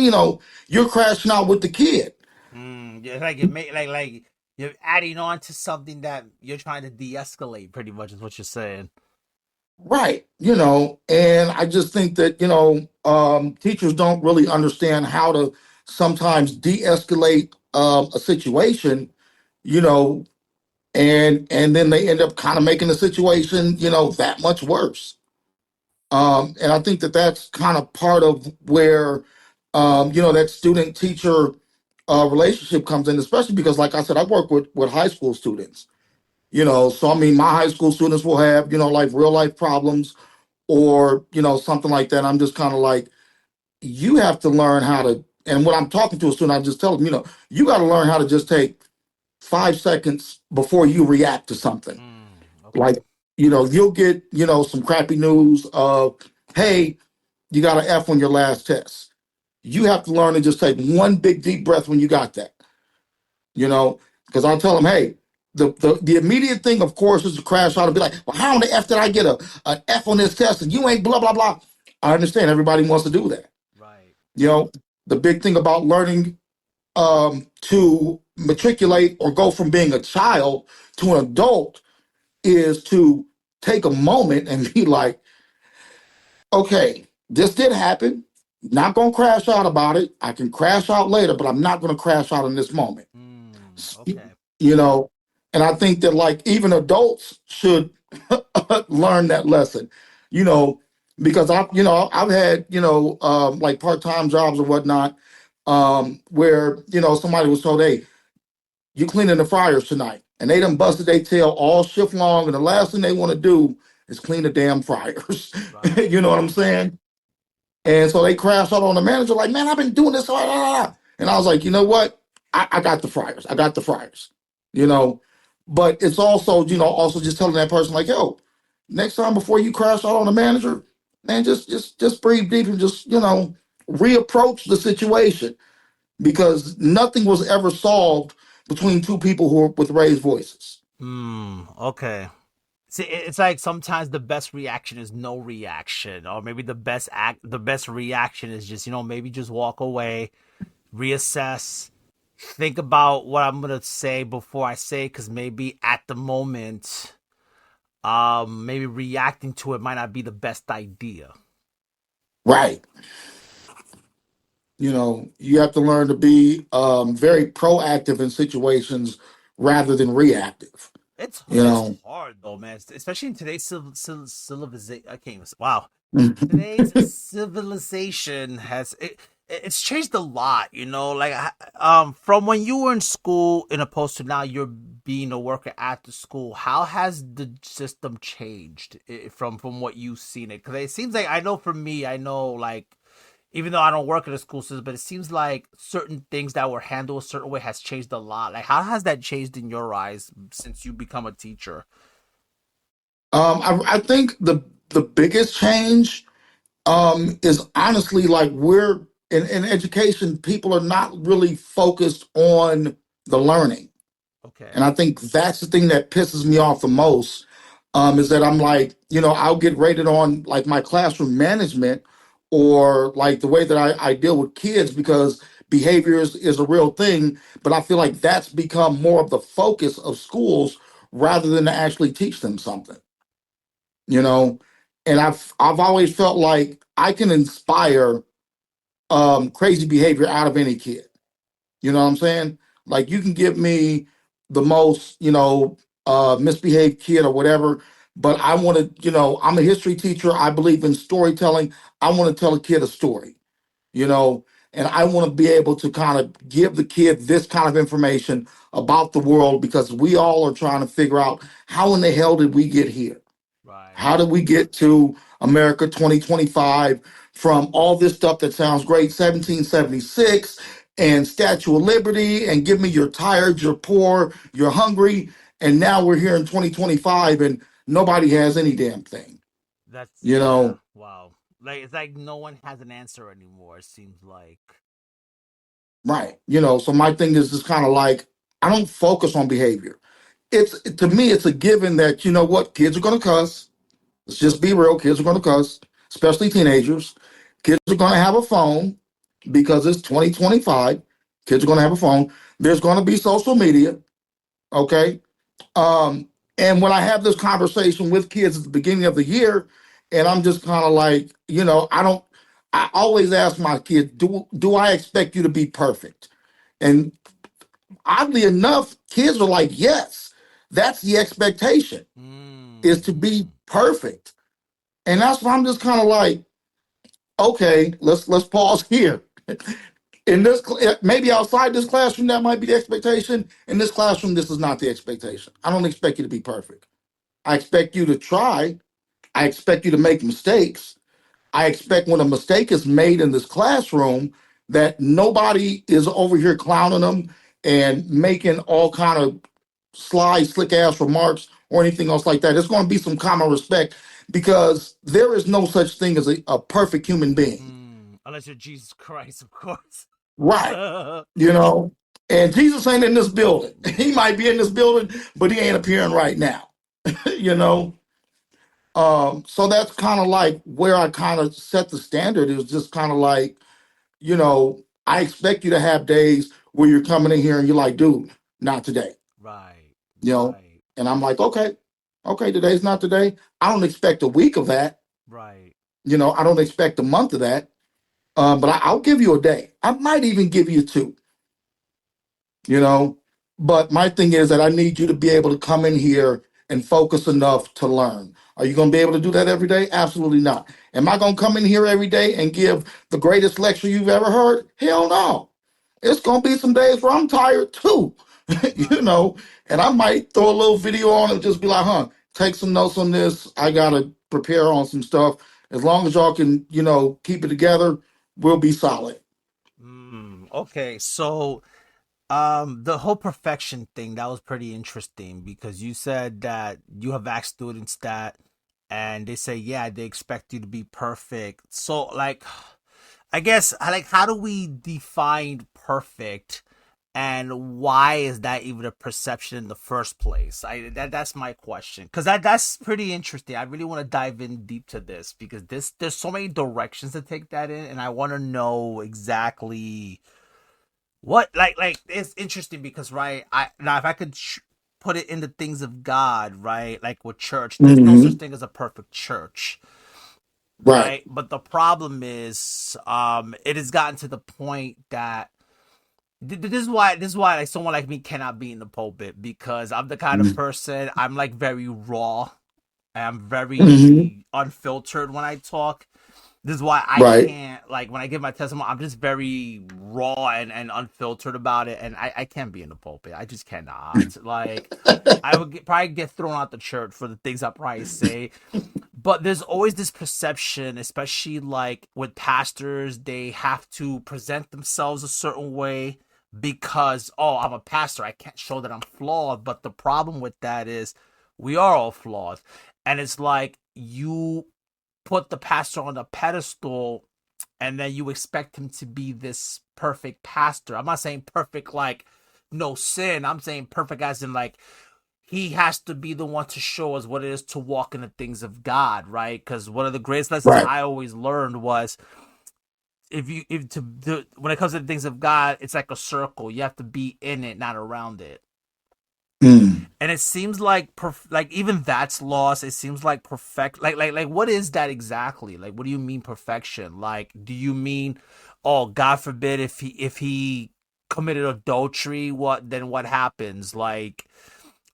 you're crashing out with the kid. Yeah, like it make like you're adding on to something that you're trying to de-escalate. Pretty much is what you're saying. Right. And I just think that, teachers don't really understand how to sometimes de-escalate a situation, you know, and then they end up kind of making the situation, that much worse. And I think that that's kind of part of where, that student teacher relationship comes in, especially because, like I said, I work with high school students, so I mean, my high school students will have, like real life problems or something like that. I'm just kind of like, you have to learn how to. And when I'm talking to a student, I just tell them, you got to learn how to just take 5 seconds before you react to something. Okay. Like, you'll get some crappy news of, hey, you got an F on your last test. You have to learn to just take one big deep breath when you got that. Because I'll tell them, hey, the immediate thing, of course, is to crash out and be like, well, how in the F did I get an F on this test and you ain't blah, blah, blah. I understand everybody wants to do that. Right. You know, the big thing about learning to matriculate or go from being a child to an adult is to take a moment and be like, okay, this did happen. Not going to crash out about it. I can crash out later, but I'm not going to crash out in this moment. Okay. you know and I think that like even adults should learn that lesson, you know because I've had like part-time jobs or whatnot, where somebody was told, hey, you cleaning the fryers tonight, and they done busted their tail all shift long, and the last thing they want to do is clean the damn fryers. Right. You know what I'm saying? And so they crashed out on the manager, like, man, I've been doing this. And I was like, you know what? I got the fryers. I got the fryers. You know, but it's also, also just telling that person, like, yo, next time before you crash out on the manager, man, just breathe deep and just, reapproach the situation, because nothing was ever solved between two people who are with raised voices. Okay. See, it's like sometimes the best reaction is no reaction, or maybe the best reaction is just maybe just walk away, reassess, think about what I'm gonna say before I say, because maybe at the moment, maybe reacting to it might not be the best idea. Right. You have to learn to be very proactive in situations rather than reactive. You It's know, hard though, man. Especially in today's civilization. I can't even. Wow, today's civilization it's changed a lot, like from when you were in school and opposed to now you're being a worker at the school. How has the system changed from what you've seen it? Because it seems like, I know for me, I know, like, even though I don't work in the school system, but it seems like certain things that were handled a certain way has changed a lot. Like, how has that changed in your eyes since you become a teacher? I think the biggest change is honestly like we're in education, people are not really focused on the learning. And Okay. I think that's the thing that pisses me off the most, is that I'm like, I'll get rated on like my classroom management or like the way that I deal with kids because behavior is a real thing. But I feel like that's become more of the focus of schools rather than to actually teach them something, you know? And I've always felt like I can inspire crazy behavior out of any kid. You know what I'm saying? Like you can give me the most, misbehaved kid or whatever, but I want to, I'm a history teacher. I believe in storytelling. I want to tell a kid a story, you know, and I want to be able to kind of give the kid this kind of information about the world because we all are trying to figure out how in the hell did we get here? How Right. did we get to America 2025 from all this stuff that sounds great, 1776 and Statue of Liberty, and give me you're tired, you're poor, you're hungry, and now we're here in 2025 and nobody has any damn thing, That's, you yeah. know? Wow. Like, it's like no one has an answer anymore. It seems like. Right. So my thing is just kind of like, I don't focus on behavior. It's to me, it's a given that you know what, kids are gonna cuss. Let's just be real, kids are gonna cuss, especially teenagers. Kids are gonna have a phone because it's 2025. Kids are going to have a phone. There's going to be social media. Okay. Um, and when I have this conversation with kids at the beginning of the year, and I'm just kind of like, I always ask my kids, do I expect you to be perfect? And oddly enough, kids are like, yes, that's the expectation is to be Mm. perfect. And that's why I'm just kind of like, okay, let's pause here. In this maybe outside this classroom that might be the expectation. In this classroom this is not the expectation. I don't expect you to be perfect. I expect you to try. I expect you to make mistakes. I expect when a mistake is made in this classroom that nobody is over here clowning them and making all kind of sly slick ass remarks or anything else like that. There's going to be some common respect because there is no such thing as a perfect human being. Unless you're Jesus Christ, of course. Right. you know. And Jesus ain't in this building. He Yeah. might be in this building, but he ain't appearing right now. you know. So that's kind of like where I kind of set the standard. Is just kind of like, I expect you to have days where you're coming in here and you're like, dude, not today. Right. You know. Right. And I'm like, okay, today's not today. I don't expect a week of that. Right. I don't expect a month of that. But I'll give you a day. I might even give you two. you know. But my thing is that I need you to be able to come in here and focus enough to learn. Are you going to be able to do that every day? Absolutely not. Am I going to come in here every day and give the greatest lecture you've ever heard? Hell no. It's going to be some days where I'm tired too, you Right. know, and I might throw a little video on and just be like, take some notes on this. I got to prepare on some stuff. As long as y'all can, keep it together, we'll be solid. Okay. So, the whole perfection thing, that was pretty interesting because you said that you have asked students that, and they say, yeah, they expect you to be perfect. So, like, I guess, like, how do we define perfect, and why is that even a perception in the first place? That's my question, because that's pretty interesting. I really want to dive in deep to this because there's so many directions to take that in, and I want to know exactly what, like it's interesting because, right, I now if I could put it in the things of God, right, like with church, there's no such Hmm. thing as a perfect church. Right. right? But the problem is, it has gotten to the point that this is why like someone like me cannot be in the pulpit, because I'm the kind of person, I'm like very raw. I'm Mm-hmm. very unfiltered when I talk. This is why I Right. can't, like, when I give my testimony, I'm just very raw and unfiltered about it, and I can't be in the pulpit. I just cannot. Like, I would probably get thrown out the church for the things I probably say. But there's always this perception, especially like with pastors, they have to present themselves a certain way because, oh, I'm a pastor, I can't show that I'm flawed. But the problem with that is we are all flawed. And it's like you put the pastor on a pedestal and then you expect him to be this perfect pastor. I'm not saying perfect like no sin. I'm saying perfect as in like he has to be the one to show us what it is to walk in the things of God, right? Because one of the greatest lessons Right. I always learned was when it comes to the things of God, it's like a circle. You have to be in it, not around it. Mm. And it seems like like even that's lost. It seems like perfect. Like what is that exactly? Like what do you mean perfection? Like do you mean, oh God forbid if he committed adultery, what happens? Like,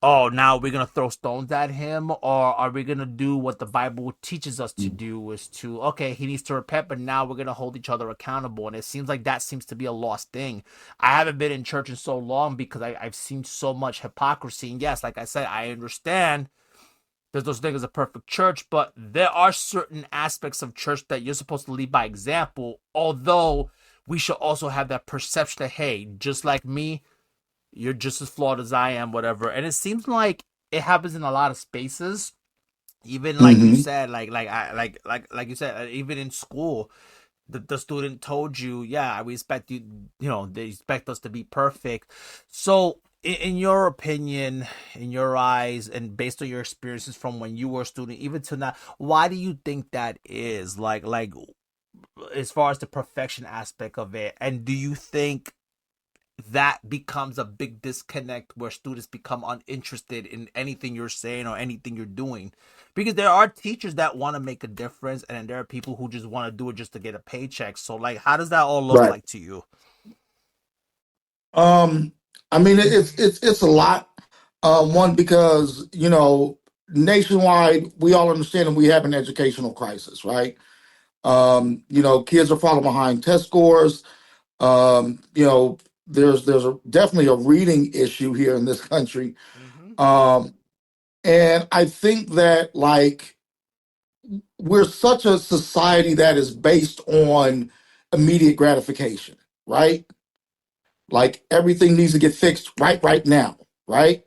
oh, now we're gonna throw stones at him, or are we gonna do what the Bible teaches us to do? Is to, okay, he needs to repent, but now we're gonna hold each other accountable, and it seems like that seems to be a lost thing. I haven't been in church in so long because I've seen so much hypocrisy, and yes, like I said, I understand there's those things as a perfect church, but there are certain aspects of church that you're supposed to lead by example. Although we should also have that perception that, hey, just like me, you're just as flawed as I am, whatever. And it seems like it happens in a lot of spaces. Even like you Mm-hmm. said, like you said, even in school, the student told you, yeah, we expect you, they expect us to be perfect. So, in your opinion, in your eyes, and based on your experiences from when you were a student, even to now, why do you think that is? Like as far as the perfection aspect of it, and do you think that becomes a big disconnect where students become uninterested in anything you're saying or anything you're doing, because there are teachers that want to make a difference and then there are people who just want to do it just to get a paycheck. So like how does that all look Right. like to you? Um, I mean, it's a lot. One, because nationwide, we all understand that we have an educational crisis, right? Kids are falling behind test scores. There's definitely a reading issue here in this country. Mm-hmm. Um, and I think that, like, we're such a society that is based on immediate gratification, right? Like everything needs to get fixed right now, right?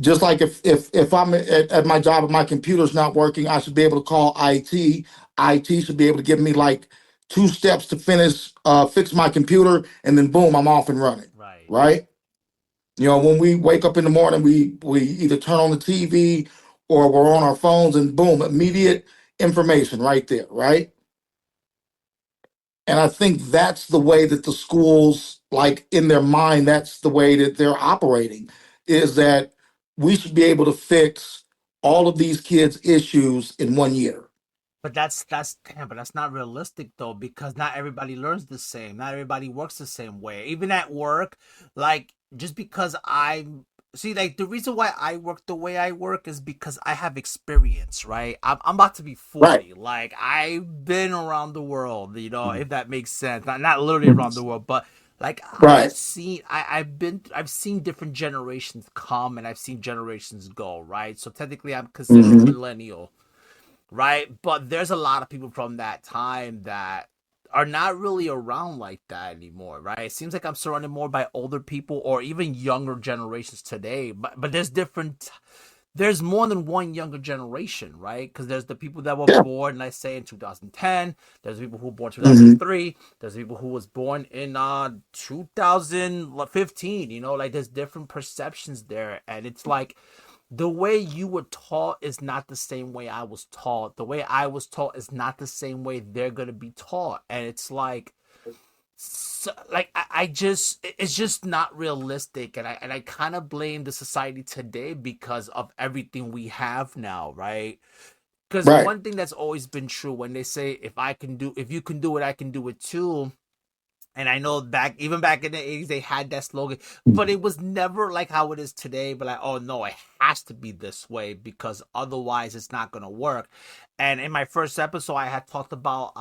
Just like if I'm at my job and my computer's not working, I should be able to call IT. IT should be able to give me like 2 steps to fix my computer, and then boom, I'm off and running, Right. right? When we wake up in the morning, we either turn on the TV or we're on our phones, and boom, immediate information right there, right? And I think that's the way that the schools, like in their mind, that's the way that they're operating, is that we should be able to fix all of these kids' issues in 1 year. But that's damn, but that's not realistic though, because not everybody learns the same. Not everybody works the same way. Even at work, like just because I see, like the reason why I work the way I work is because I have experience, right? I'm about to be Right. 40. Like I've been around the world, if that makes sense. Not literally around the world, but like Right. I've seen different generations come and I've seen generations go, right? So technically I'm considered a Hmm. millennial, right? But there's a lot of people from that time that are not really around like that anymore, right? It seems like I'm surrounded more by older people or even younger generations today. But there's more than one younger generation, right? Because there's the people that were Yeah. born, let's say, in 2010. There's people who were born Hmm. 2003. There's people who was born in 2015. Like there's different perceptions there, and it's like the way you were taught is not the same way I was taught. The way I was taught is not the same way they're gonna be taught, and it's like, I just it's just not realistic, and I kind of blame the society today because of everything we have now, right? Because Right. one thing that's always been true when they say, if you can do it, I can do it too. And I know even back in the 80s, they had that slogan, but it was never like how it is today. But like, oh no, it has to be this way because otherwise it's not gonna work. And in my first episode, I had talked about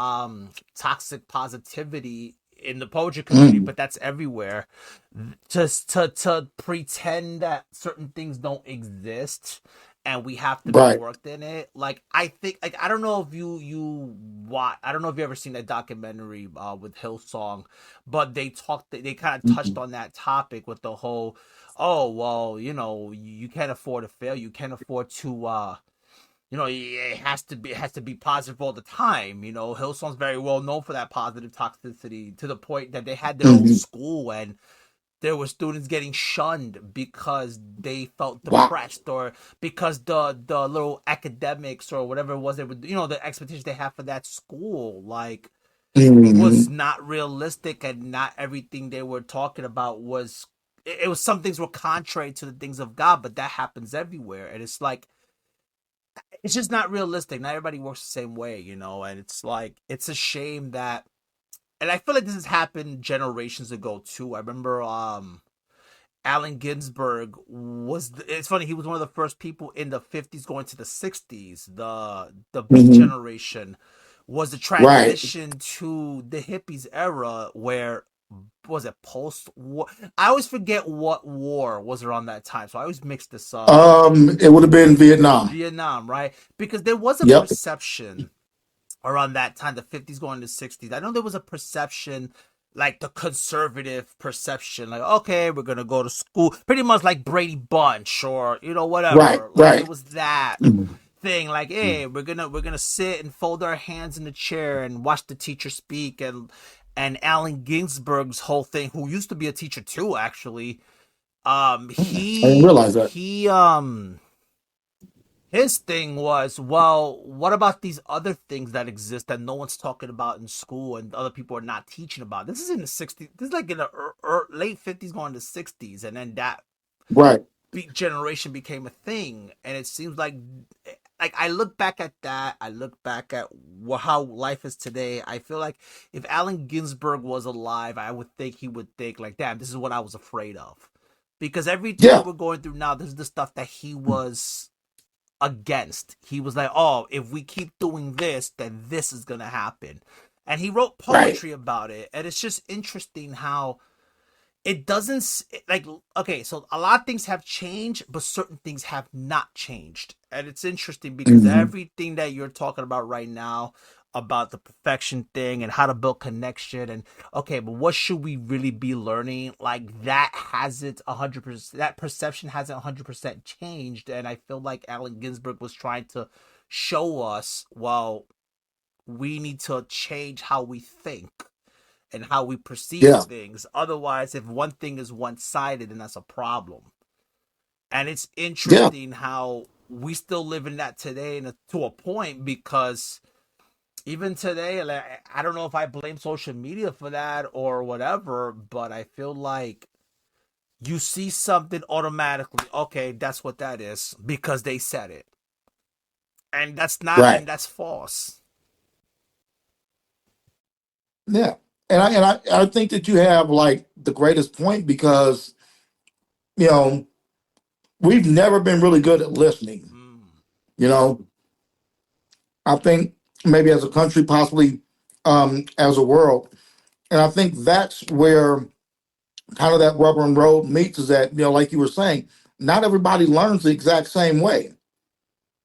toxic positivity in the poetry community, Mm. but that's everywhere. Just to pretend that certain things don't exist and we have to be Right. worked in it. Like I think, like I don't know if you watch. I don't know if you ever seen that documentary with Hillsong, but they kind of touched Mhm. on that topic with the whole, oh well, you can't afford to fail, you can't afford to it has to be positive all the time. Hillsong's very well known for that positive toxicity, to the point that they had their own Mhm. school, and there were students getting shunned because they felt Wow. depressed, or because the little academics or whatever it was, they would, the expectations they have for that school, like, was Mhm. not realistic, and not everything they were talking about was. It was, some things were contrary to the things of God, but that happens everywhere, and it's like, it's just not realistic. Not everybody works the same way, and it's like, it's a shame that, and I feel like this has happened generations ago too. I remember Allen Ginsberg it's funny, he was one of the first people in the 50s going to the 60s. The Beat Mhm. Generation was the Right. transition to the hippies era, where, was it post war? I always forget what war was around that time, so I always mix this up. It would have been Vietnam. Vietnam, right? Because there was a Yep. perception around that time, the 50s going to 60s. I know there was a perception, like the conservative perception, like, okay, we're gonna go to school, pretty much like Brady Bunch, or Right. whatever. Like, there Right. was that Mhm. thing, like, hey, we're gonna sit and fold our hands in the chair and watch the teacher speak. And Allen Ginsberg's whole thing, who used to be a teacher too, actually, I didn't he realize that. he his thing was, well, what about these other things that exist that no one's talking about in school and other people are not teaching about? This is in the 60s. This is like in the late 50s going to 60s. And then that Right. Beat Generation became a thing. And it seems like I look back at that. I look back at how life is today. I feel like if Allen Ginsberg was alive, I would think he would think like, damn, this is what I was afraid of. Because everything that Yeah. we're going through now, this is the stuff that he was against. He was like, oh, if we keep doing this, then this is gonna happen. And he wrote Right. poetry about it. And it's just interesting how it doesn't, like, okay, so a lot of things have changed, but certain things have not changed. And it's interesting because Mhm. everything that you're talking about right now, about the perfection thing and how to build connection, and okay, but what should we really be learning, like, that hasn't 100%, that perception hasn't 100% changed. And I feel like Allen Ginsberg was trying to show us, well, we need to change how we think and how we perceive Yeah. things. Otherwise, if one thing is one sided, then that's a problem. And it's Yeah. interesting how we still live in that today, and to a point, because even today, like, I don't know if I blame social media for that or whatever, but I feel like you see something automatically, okay, that's what that is because they said it. And that's not, Right. and that's false. Yeah. And I think that you have like the greatest point because you know we've never been really good at listening. Mm. You know, I think maybe as a country, possibly as a world, and I think that's where kind of that rubber and road meets is that like you were saying, not everybody learns the exact same way.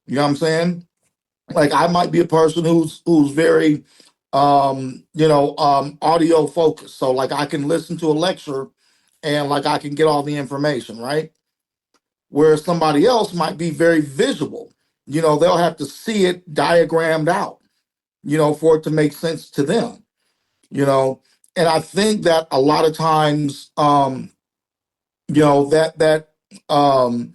You know what I'm saying? Like I might be a person who's very audio focused, so like I can listen to a lecture and like I can get all the information, right? Whereas somebody else might be very visual. They'll have to see it diagrammed out, for it to make sense to them, you know. And I think that a lot of times, that um,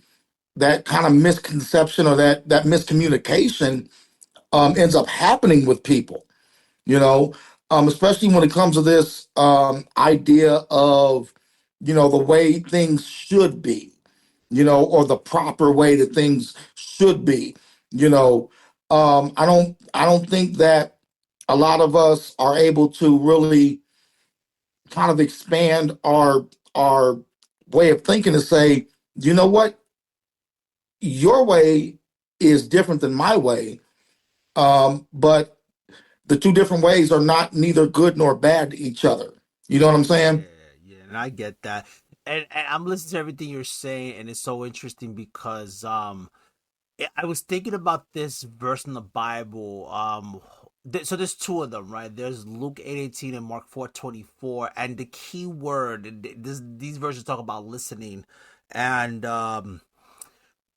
that kind of misconception or that miscommunication ends up happening with people, you know, especially when it comes to this idea of, the way things should be, or the proper way that things should be, you know. I don't think that a lot of us are able to really kind of expand our way of thinking to say, you know what, your way is different than my way. But the two different ways are not neither good nor bad to each other. You know what I'm saying? Yeah, and I get that. And I'm listening to everything you're saying, and it's so interesting because I was thinking about this verse in the Bible. So there's two of them, right? There's Luke 8:18 and Mark 4:24, and the key word. These verses talk about listening, and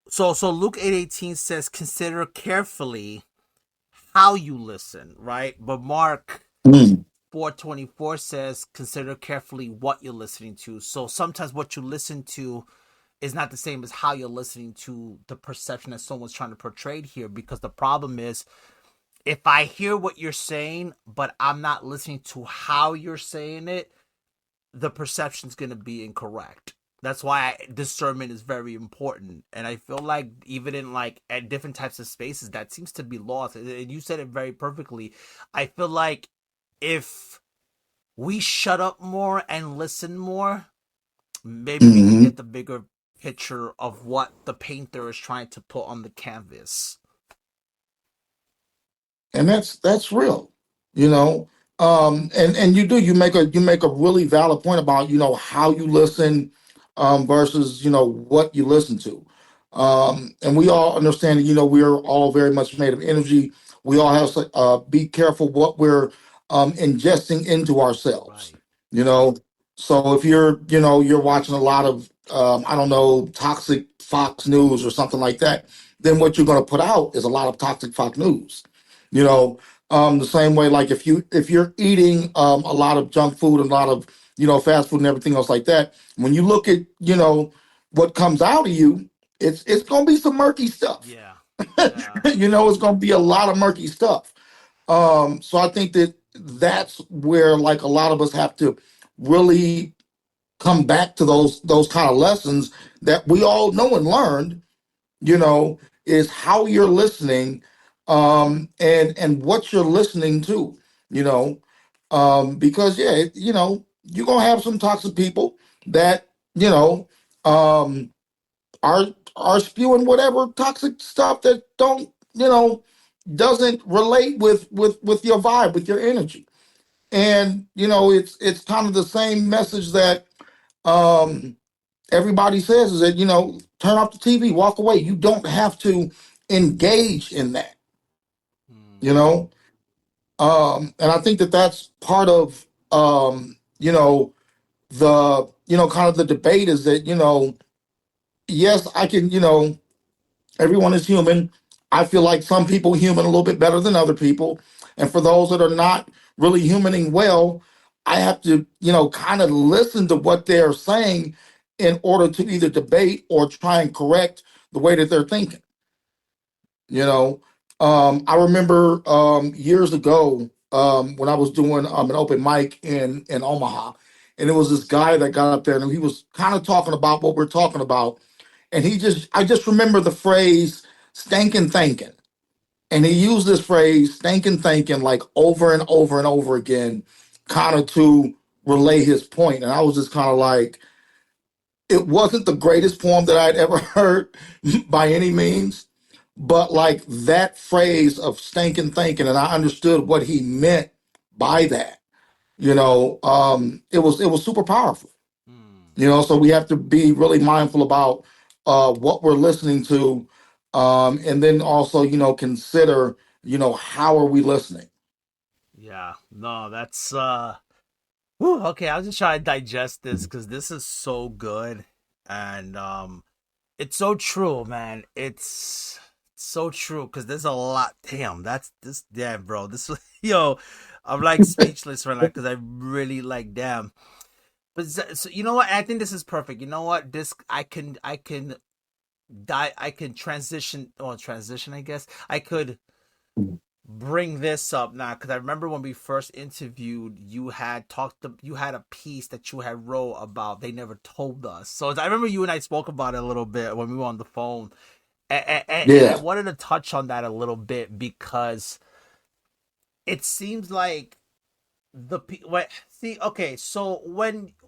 so Luke 8:18 says, "Consider carefully how you listen," right? But Mark Mm. 4:24 says, "Consider carefully what you're listening to." So sometimes what you listen to is not the same as how you're listening to the perception that someone's trying to portray here, because the problem is, if I hear what you're saying but I'm not listening to how you're saying it, the perception's going to be incorrect. That's why discernment is very important, and I feel like even in like at different types of spaces that seems to be lost, and you said it very perfectly. I feel like if we shut up more and listen more, maybe we can Hmm. get the bigger picture of what the painter is trying to put on the canvas. And that's real, you know. And you make a really valid point about how you listen, versus what you listen to. And we all understand that we're all very much made of energy. We all have to be careful what we're ingesting into ourselves, Right. you know. So if you're watching a lot of I don't know, toxic Fox News or something like that, then what you're going to put out is a lot of toxic Fox News. you know the same way, like if you're eating a lot of junk food and a lot of fast food and everything else like that, when you look at what comes out of you, it's going to be some murky stuff. Yeah. Yeah. It's going to be a lot of murky stuff. So I think that that's where, like, a lot of us have to really come back to those kind of lessons that we all know and learned, you know, is how you're listening, and what you're listening to, you know, because yeah, you're gonna have some toxic people that um, are are spewing whatever toxic stuff that doesn't relate with your vibe, with your energy, and it's kind of the same message that um everybody says, is that turn off the TV, walk away. You don't have to engage in that, you Hmm. know. And I think that that's part of the kind of the debate, is that yes, I can, everyone is human. I feel like some people human a little bit better than other people, and for those that are not really humaning well, I have to kind of listen to what they're saying in order to either debate or try and correct the way that they're thinking. you know I remember years ago, when I was doing an open mic in Omaha, and it was this guy that got up there and he was kind of talking about what we're talking about, and I just remember the phrase "stankin' thinking," and he used this phrase "stankin' thinking" like over and over and over again, kind of to relay his point. And I was just kind of like, it wasn't the greatest poem that I'd ever heard by any means, but like that phrase of "stinking thinking," and I understood what he meant by that. It was super powerful. Hmm. So we have to be really mindful about what we're listening to, and then also consider how are we listening. Yeah. No, that's whew, okay, I'll just try to digest this because this is so good. And it's so true, man. It's so true because there's a lot. Damn, that's this. Damn, bro. This yo, I'm like speechless right now because I really like damn. But so, you know what? I think this is perfect. You know what? This I can die. I can transition. Well, transition. I guess I could bring this up now because I remember when we first interviewed, you had a piece that you had wrote about they never told us. So I remember you and I spoke about it a little bit when we were on the phone, And I Yeah. wanted to touch on that a little bit because it seems like what see okay so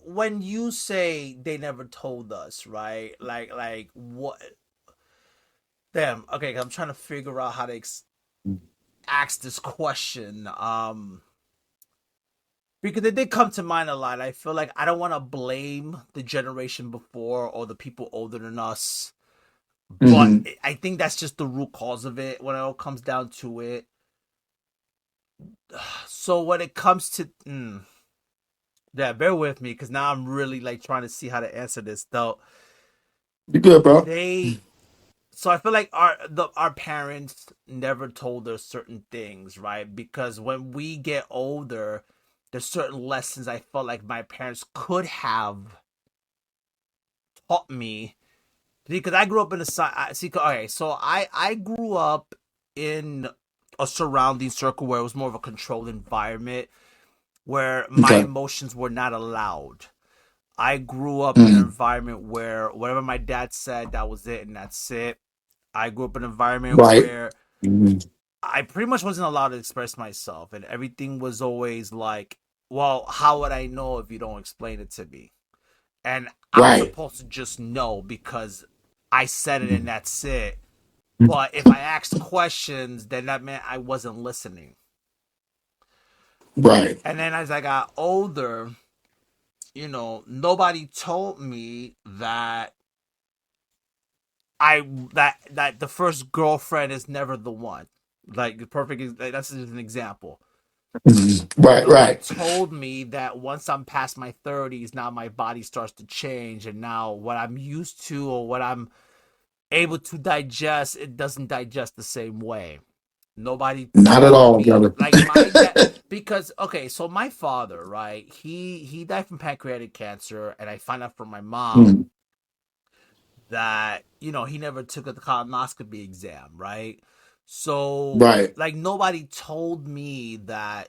when you say they never told us, right, like what, damn, okay, I'm trying to figure out how to ask this question, because it did come to mind a lot. I feel like I don't want to blame the generation before or the people older than us, but Hmm. I think that's just the root cause of it when it all comes down to it. So when it comes to yeah, bear with me because now I'm really like trying to see how to answer this though. You good, bro? They so I feel like our parents never told us certain things, right? Because when we get older, there's certain lessons I felt like my parents could have taught me. Because I grew up in a see. Okay, so I grew up in a surrounding circle where it was more of a controlled environment where my Okay. emotions were not allowed. I grew up in an Hmm. environment where whatever my dad said, that was it, and that's it. I grew up in an environment Right. where Hmm. I pretty much wasn't allowed to express myself, and everything was always like, well, how would I know if you don't explain it to me? And I was Right. supposed to just know because I said it and Mhm. that's it. But if I asked questions, then that meant I wasn't listening. Right. And then as I got older, nobody told me that that the first girlfriend is never the one. Like the perfect, like, that's just an example. Mhm. Right. Nobody Right. told me that once I'm past my 30s, now my body starts to change, and now what I'm used to or what I'm able to digest, it doesn't digest the same way. Nobody Not at told all, me brother. like my dad, because okay, so my father, right? He died from pancreatic cancer, and I find out from my mom Mhm. that he never took a colonoscopy exam, right? So Right. like nobody told me that,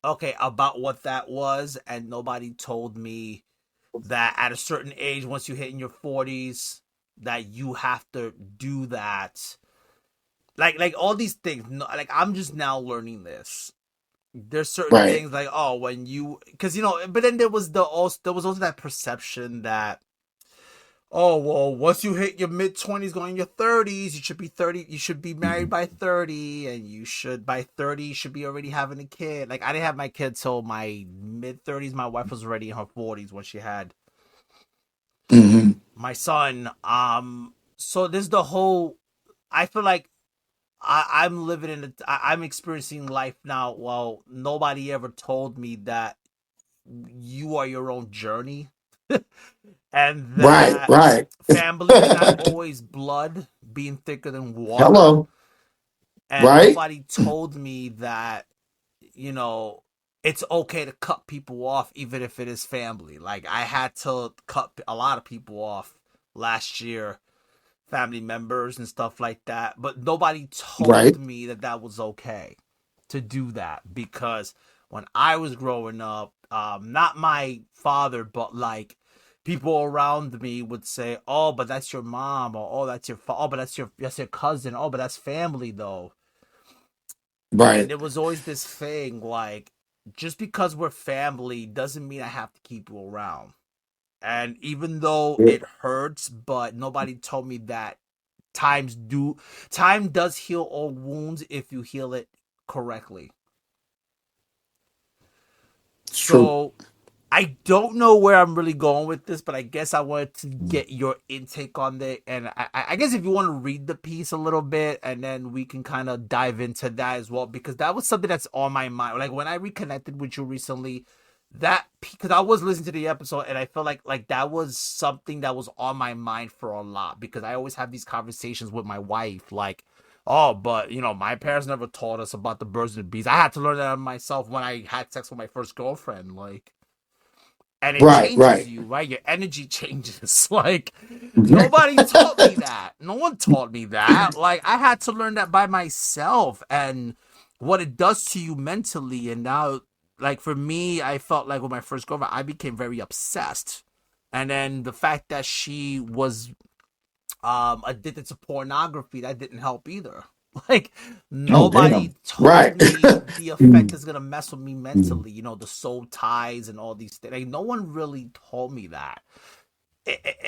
okay, about what that was, and nobody told me that at a certain age, once you hit in your 40s, that you have to do that. Like all these things, like I'm just now learning this. There's certain Right. things like, oh, when you, because but then there was also that perception that, oh well, once you hit your mid 20s, going in your 30s, you should be 30. You should be married Mhm. by 30, and you should by 30 you should be already having a kid. Like I didn't have my kid till my mid 30s. My wife was already in her 40s when she had Mhm. my son. So there's the whole. I feel like I'm living in I'm experiencing life now. Well, nobody ever told me that you are your own journey, and Right. that Right. family is not always blood being thicker than water. Hello. And Right. nobody told me that, you know, it's okay to cut people off even if it is family. Like I had to cut a lot of people off last year, family members and stuff like that, but nobody told Right. me that that was okay to do that because when I was growing up, not my father, but like people around me would say, "Oh, but that's your mom," or "Oh, that's your oh, but that's your cousin," "Oh, but that's family though." And Right. there was always this thing like, just because we're family doesn't mean I have to keep you around. And even though Yeah. it hurts, but nobody told me that time does heal all wounds if you heal it correctly. It's true. So I don't know where I'm really going with this, but I guess I wanted to get your intake on it. And I guess if you want to read the piece a little bit, and then we can kind of dive into that as well, because that was something that's on my mind. Like when I reconnected with you recently, that because I was listening to the episode and I felt like that was something that was on my mind for a lot because I always have these conversations with my wife, like, oh, but my parents never taught us about the birds and the bees. I had to learn that myself when I had sex with my first girlfriend, like, and it Right. changes Right. you, right? Your energy changes. Like nobody taught me that. No one taught me that. Like I had to learn that by myself and what it does to you mentally. And now, like for me, I felt like with my first girlfriend, I became very obsessed. And then the fact that she was addicted to pornography, that didn't help either. Like Oh, nobody damn. told Right. me the effect Mm, is gonna mess with me mm. mentally. The soul ties and all these things. Like no one really told me that.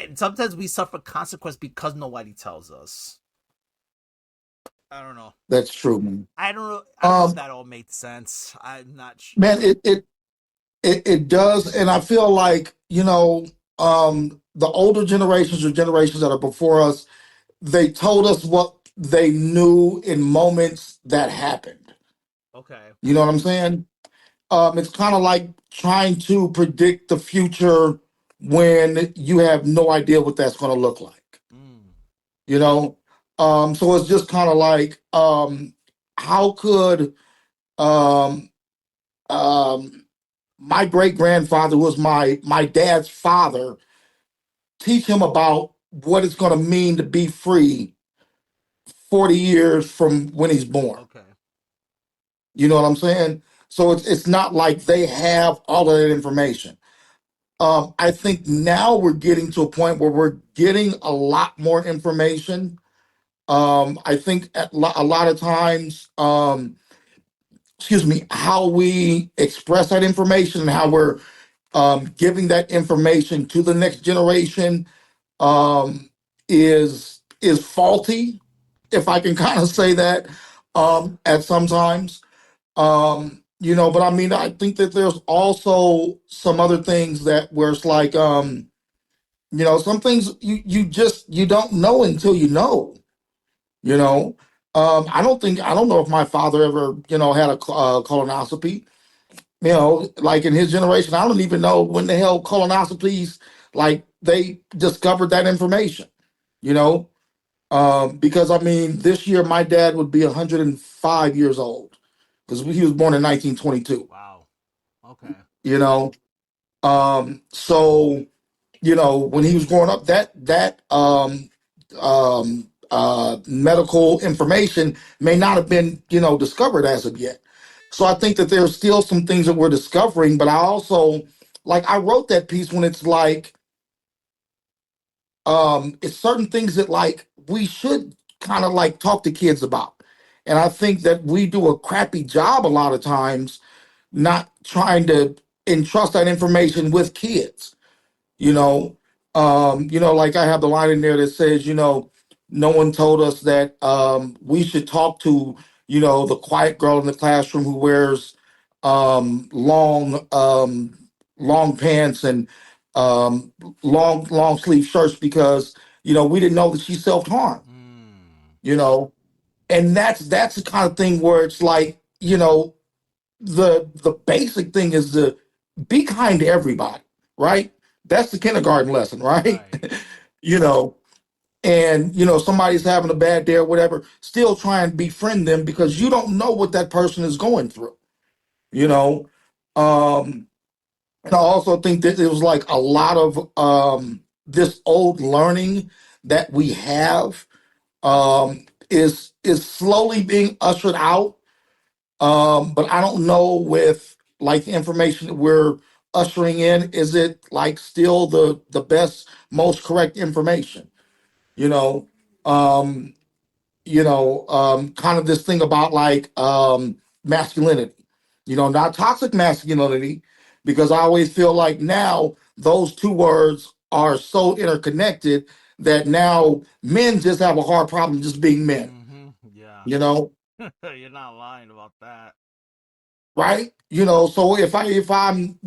And sometimes we suffer consequence because nobody tells us. I don't know. That's true, man. I don't know. I don't know if Um, that all made sense. I'm not man, sure. it does, and I feel like the older generations or generations that are before us, they told us what they knew in moments that happened. Okay. You know what I'm saying? It's kind of like trying to predict the future when you have no idea what that's going to look like. Mm. You know, so it's just kind of like, how could um, um, my great grandfather, who was my dad's father, teach him about what it's going to mean to be free 40 years from when he's born? Okay. You know what I'm saying? So it's not like they have all of that information. I think now we're getting to a point where we're getting a lot more information. I think a lot of times, excuse me, how we express that information and how we're giving that information to the next generation um, is faulty, if I can kind of say that, at sometimes. But I mean, I think that there's also some other things that where it's like, some things you don't know until you know. You know, I don't know if my father ever had a colonoscopy. Like in his generation, I don't even know when the hell colonoscopies like they discovered that information. You know, because I mean, this year my dad would be 105 years old because he was born in 1922. Wow. Okay. You know, so when he was growing up, that medical information may not have been discovered as of yet. So I think that there's still some things that we're discovering, but I also like I wrote that piece when it's like it's certain things that like we should kind of like talk to kids about. And I think that we do a crappy job a lot of times not trying to entrust that information with kids. you know like I have the line in there that says, no one told us that we should talk to the quiet girl in the classroom who wears long pants and long sleeve shirts because we didn't know that she self-harmed. Mm. you know and that's the kind of thing where it's like, the basic thing is to be kind to everybody, right? That's the kindergarten lesson, right? Right. you know, and somebody's having a bad day or whatever, still try and befriend them because you don't know what that person is going through. You know, and I also think that it was like a lot of this old learning that we have is slowly being ushered out. But I don't know with like the information that we're ushering in, is it like still the best, most correct information? You know, um, kind of this thing about like masculinity, not toxic masculinity, because I always feel like now those two words are so interconnected that now men just have a hard problem just being men, Mm-hmm. Yeah. you know You're not lying about that. right? So if I'm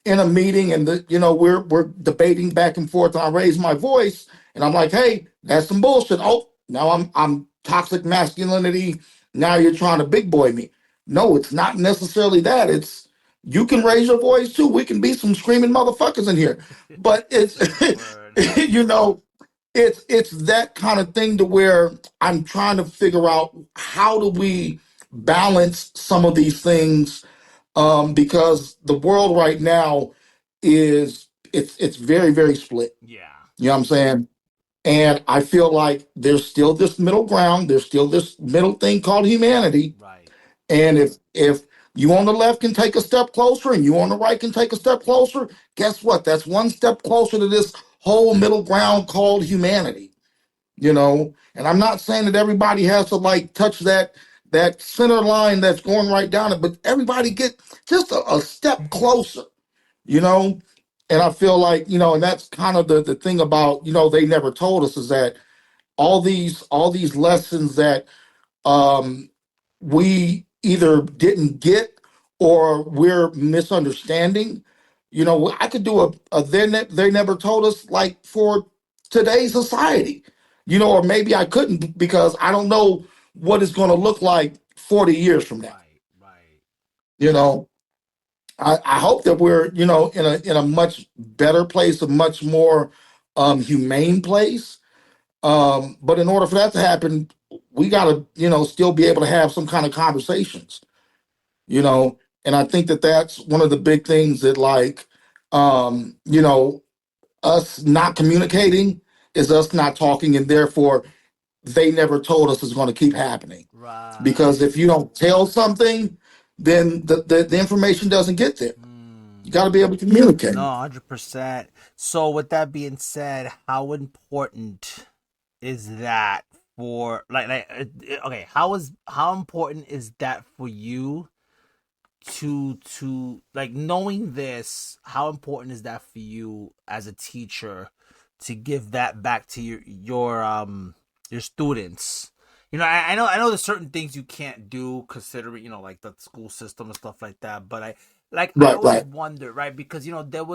in a meeting and we're debating back and forth and I raise my voice and I'm like, hey, that's some bullshit. Oh, now I'm toxic masculinity. Now you're trying to big boy me. No, it's not necessarily that. It's you can raise your voice too. We can be some screaming motherfuckers in here. But it's Word. you know, it's that kind of thing to where I'm trying to figure out how do we balance some of these things, because the world right now it's very very split. Yeah. You know what I'm saying? And I feel like there's still this middle ground. There's still this middle thing called humanity. Right. And if you on the left can take a step closer and you on the right can take a step closer, guess what? That's one step closer to this whole middle ground called humanity. you know. And I'm not saying that everybody has to like touch that center line that's going right down it, but everybody get just a step closer, you know. And I feel like, and that's kind of the thing about, they never told us is that all these lessons that um, we either didn't get or we're misunderstanding. I could do a they never told us like for today's society, or maybe I couldn't because I don't know what it's going to look like 40 years from now. Right, right. You know, I hope that we're, in a much better place, a much more humane place. But in order for that to happen, we got to, still be able to have some kind of conversations, you know. And I think that that's one of the big things that, like, um, you know, us not communicating is us not talking, and therefore they never told us it's going to keep happening. Because Right. if you don't tell something, then the information doesn't get there. You got Hmm. to be able to No, communicate. 100%. So, with that being said, how important is that for okay, how important is that for you to like knowing this, how important is that for you as a teacher to give that back to your students? I know there's certain things you can't do considering, like the school system and stuff like that, but I Right, always right. wonder, right? Because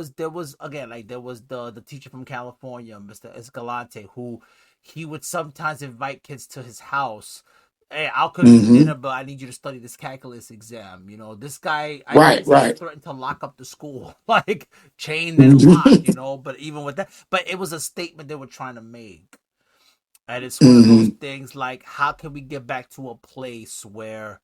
there was again, like there was the teacher from California, Mr. Escalante, who he would sometimes invite kids to his house. Hey, I'll cook you Hmm. dinner, but I need you to study this calculus exam. This guy, I think Right, this guy right. threatened to lock up the school, like chained and locked. Hmm. But even with that, but it was a statement they were trying to make, and it's one of those Hmm. things like, how can we get back to a place where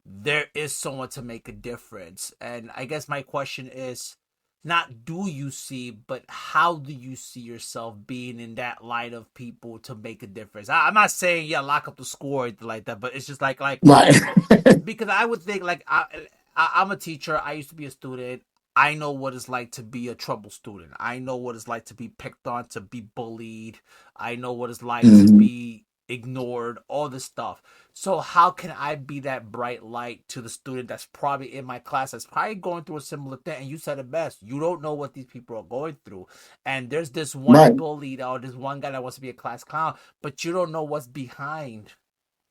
there is someone to make a difference? And I guess my question is not do you see, but how do you see yourself being in that light of people to make a difference? I'm not saying yeah, lock up the school or anything like that, but it's just like Right. because I would think like I'm a teacher. I used to be a student. I know what it's like to be a trouble student. I know what it's like to be picked on, to be bullied. I know what it's like to Hmm. be ignored, all this stuff. So how can I be that bright light to the student that's probably in my class that's probably going through a similar thing? And you said it best. You don't know what these people are going through. And there's this one Right. bully or this one guy that wants to be a class clown, but you don't know what's behind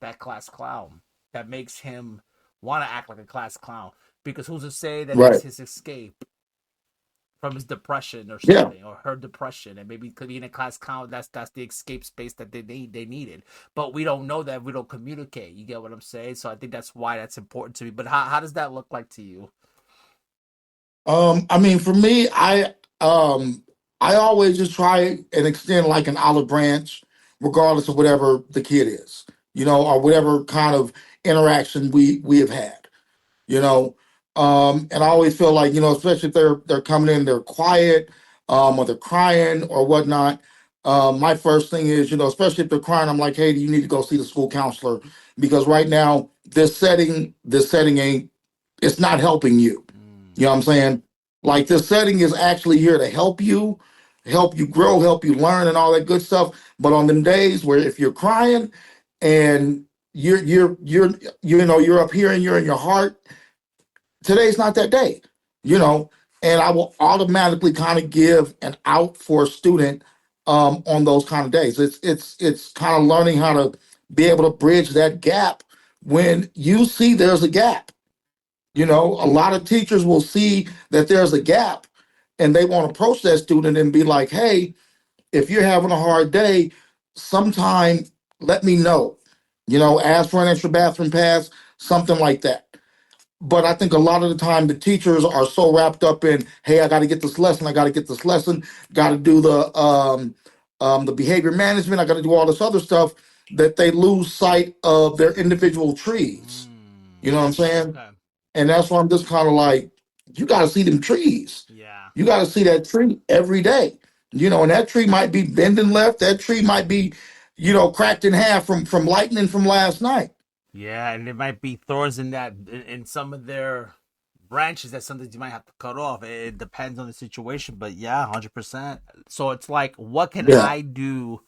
that class clown that makes him want to act like a class clown. Because who's to say that that's Right. his escape from his depression or Yeah. something, or her depression, and maybe could be in a class clown. That's the escape space that they needed. But we don't know that, we don't communicate. You get what I'm saying? So I think that's why that's important to me. But how does that look like to you? I mean, for me, I always just try and extend like an olive branch, regardless of whatever the kid is, or whatever kind of interaction we have had. you know. And I always feel like, especially if they're coming in, they're quiet, or they're crying or whatnot. My first thing is, especially if they're crying, I'm like, hey, you need to go see the school counselor because right now this setting ain't, it's not helping you. You know what I'm Mm, saying? Like this setting is actually here to help you grow, help you learn, and all that good stuff. But on them days where if you're crying and you're up here and you're in your heart, today's not that day, you know, and I will automatically kind of give an out for a student on those kind of days. It's kind of learning how to be able to bridge that gap when you see there's a gap. A lot of teachers will see that there's a gap and they want to approach that student and be like, hey, if you're having a hard day, sometime let me know. Ask for an extra bathroom pass, something like that. But I think a lot of the time the teachers are so wrapped up in, hey, I got to get this lesson, I got to get this lesson, got to do the behavior management, I got to do all this other stuff that they lose sight of their individual trees. You mm. know what I'm saying? Okay. And that's why I'm just kind of like, you got to see them trees. Yeah. You got to see that tree every day. And that tree might be bending left. That tree might be, cracked in half from lightning from last night. Yeah, and there might be thorns in that in some of their branches that sometimes you might have to cut off. It depends on the situation, but yeah, 100%. So it's like, what can Yeah. I do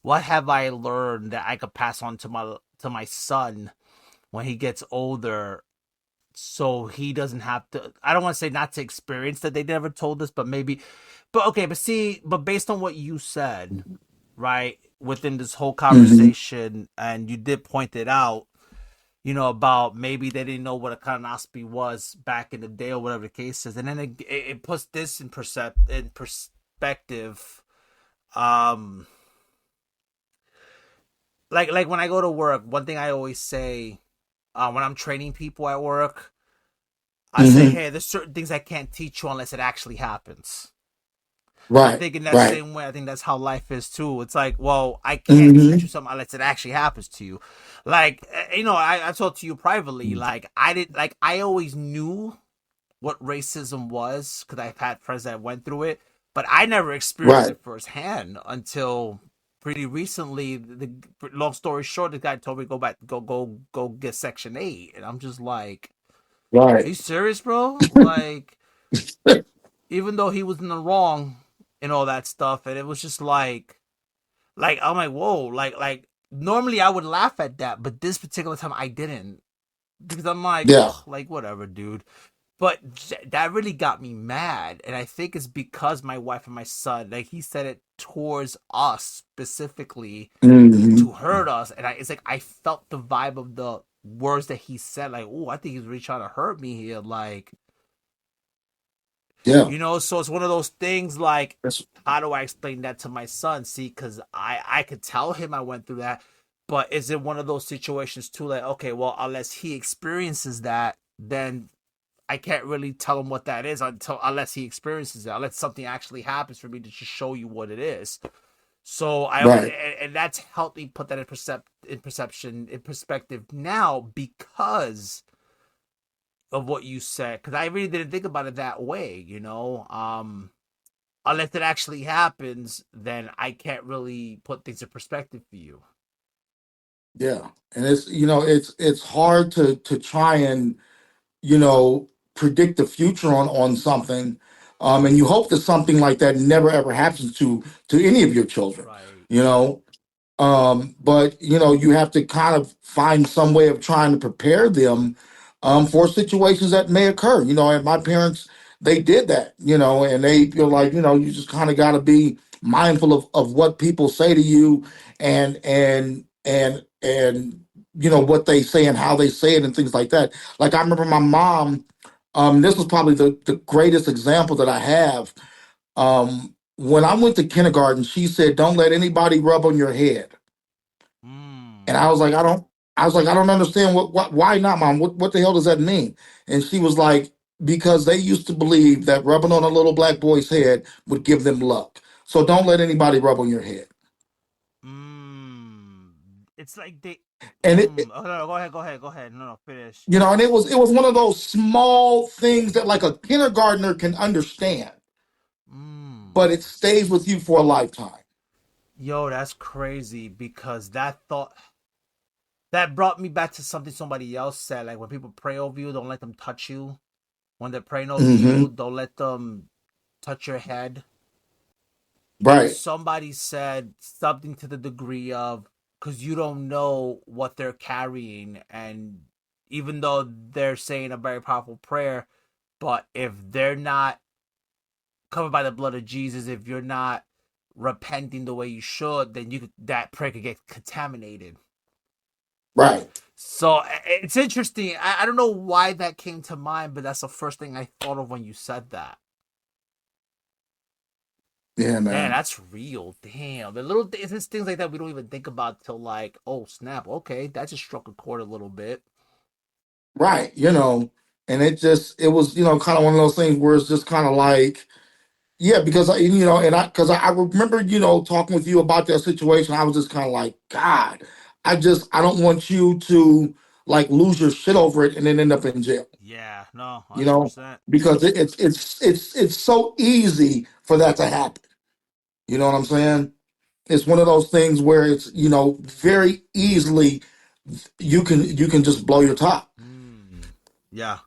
what have I learned that I could pass on to my son when he gets older, so he doesn't have to. I don't want to say not to experience that they never told us, but maybe. But okay, but see, but based on what you said, right, within this whole Hmm. conversation, and you did point it out, about maybe they didn't know what a colonoscopy was back in the day or whatever the case is, and then it puts this in perspective. Um, like when I go to work, one thing I always say, when I'm training people at work, I say, Hmm. hey, there's certain things I can't teach you unless it actually happens. I Right. think in that Right. same way, I think that's how life is too. It's like, well, I can't teach you Hmm. something unless it actually happens to you. Like, I talked to you privately. Like, I always knew what racism was because I've had friends that went through it, but I never experienced Right. it firsthand until pretty recently. Long story short, the guy told me go get Section 8, and I'm just like, are Right. you serious, bro? Like, even though he was in the wrong and all that stuff, and it was just like I'm like, whoa, like normally I would laugh at that, but this particular time I didn't because I'm like, Yeah. ugh, like whatever, dude. But that really got me mad, and I think it's because my wife and my son, like he said it towards us specifically Hmm. to hurt us, and it's like I felt the vibe of the words that he said, like, oh, I think he's really trying to hurt me here, like, Yeah. so it's one of those things like, That's, how do I explain that to my son? See, because I could tell him I went through that, but is it one of those situations too, like, okay, well, unless he experiences that, then I can't really tell him what that is unless he experiences it, unless something actually happens for me to just show you what it is. So right. and that's helped me put that in perspective now because of what you said, because I really didn't think about it that way. Unless it actually happens, then I can't really put things in perspective for you. Yeah. And it's hard to try and you know predict the future on something, and you hope that something like that never ever happens to any of your children. Right. You know, but you have to kind of find some way of trying to prepare them for situations that may occur. And my parents, they did that. And they feel like you just kind of got to be mindful of what people say to you, and what they say and how they say it and things like that. Like I remember my mom. This was probably the greatest example that I have. When I went to kindergarten, she said, "Don't let anybody rub on your head." And Mm. I was like, I don't understand why not, mom? What the hell does that mean? And she was like, because they used to believe that rubbing on a little black boy's head would give them luck. So don't let anybody rub on your head. Mm. It's like they. And Oh no, no, go ahead. No, no, finish. and it was one of those small things that like a kindergartner can understand, Mm. but it stays with you for a lifetime. Yo, that's crazy because that brought me back to something somebody else said. Like when people pray over you, don't let them touch you. When they're praying over Hmm. you, don't let them touch your head. And Right. somebody said something to the degree of, because you don't know what they're carrying, and even though they're saying a very powerful prayer, but if they're not covered by the blood of Jesus, if you're not repenting the way you should, then that prayer could get contaminated. Right. So it's interesting. I don't know why that came to mind, but that's the first thing I thought of when you said that. Yeah, Damn, man. that's real. Damn, the little it's things like that we don't even think about till like, oh snap, okay, that just struck a chord a little bit. Right. And it was, kind of one of those things where it's just kind of like, yeah, because I remember, talking with you about that situation. I was just kind of like, God, I don't want you to like lose your shit over it and then end up in jail, Yeah, no, you hundred know, percent. because it's so easy for that to happen. You know what I'm saying? It's one of those things where it's, very easily you can just blow your top. Yeah,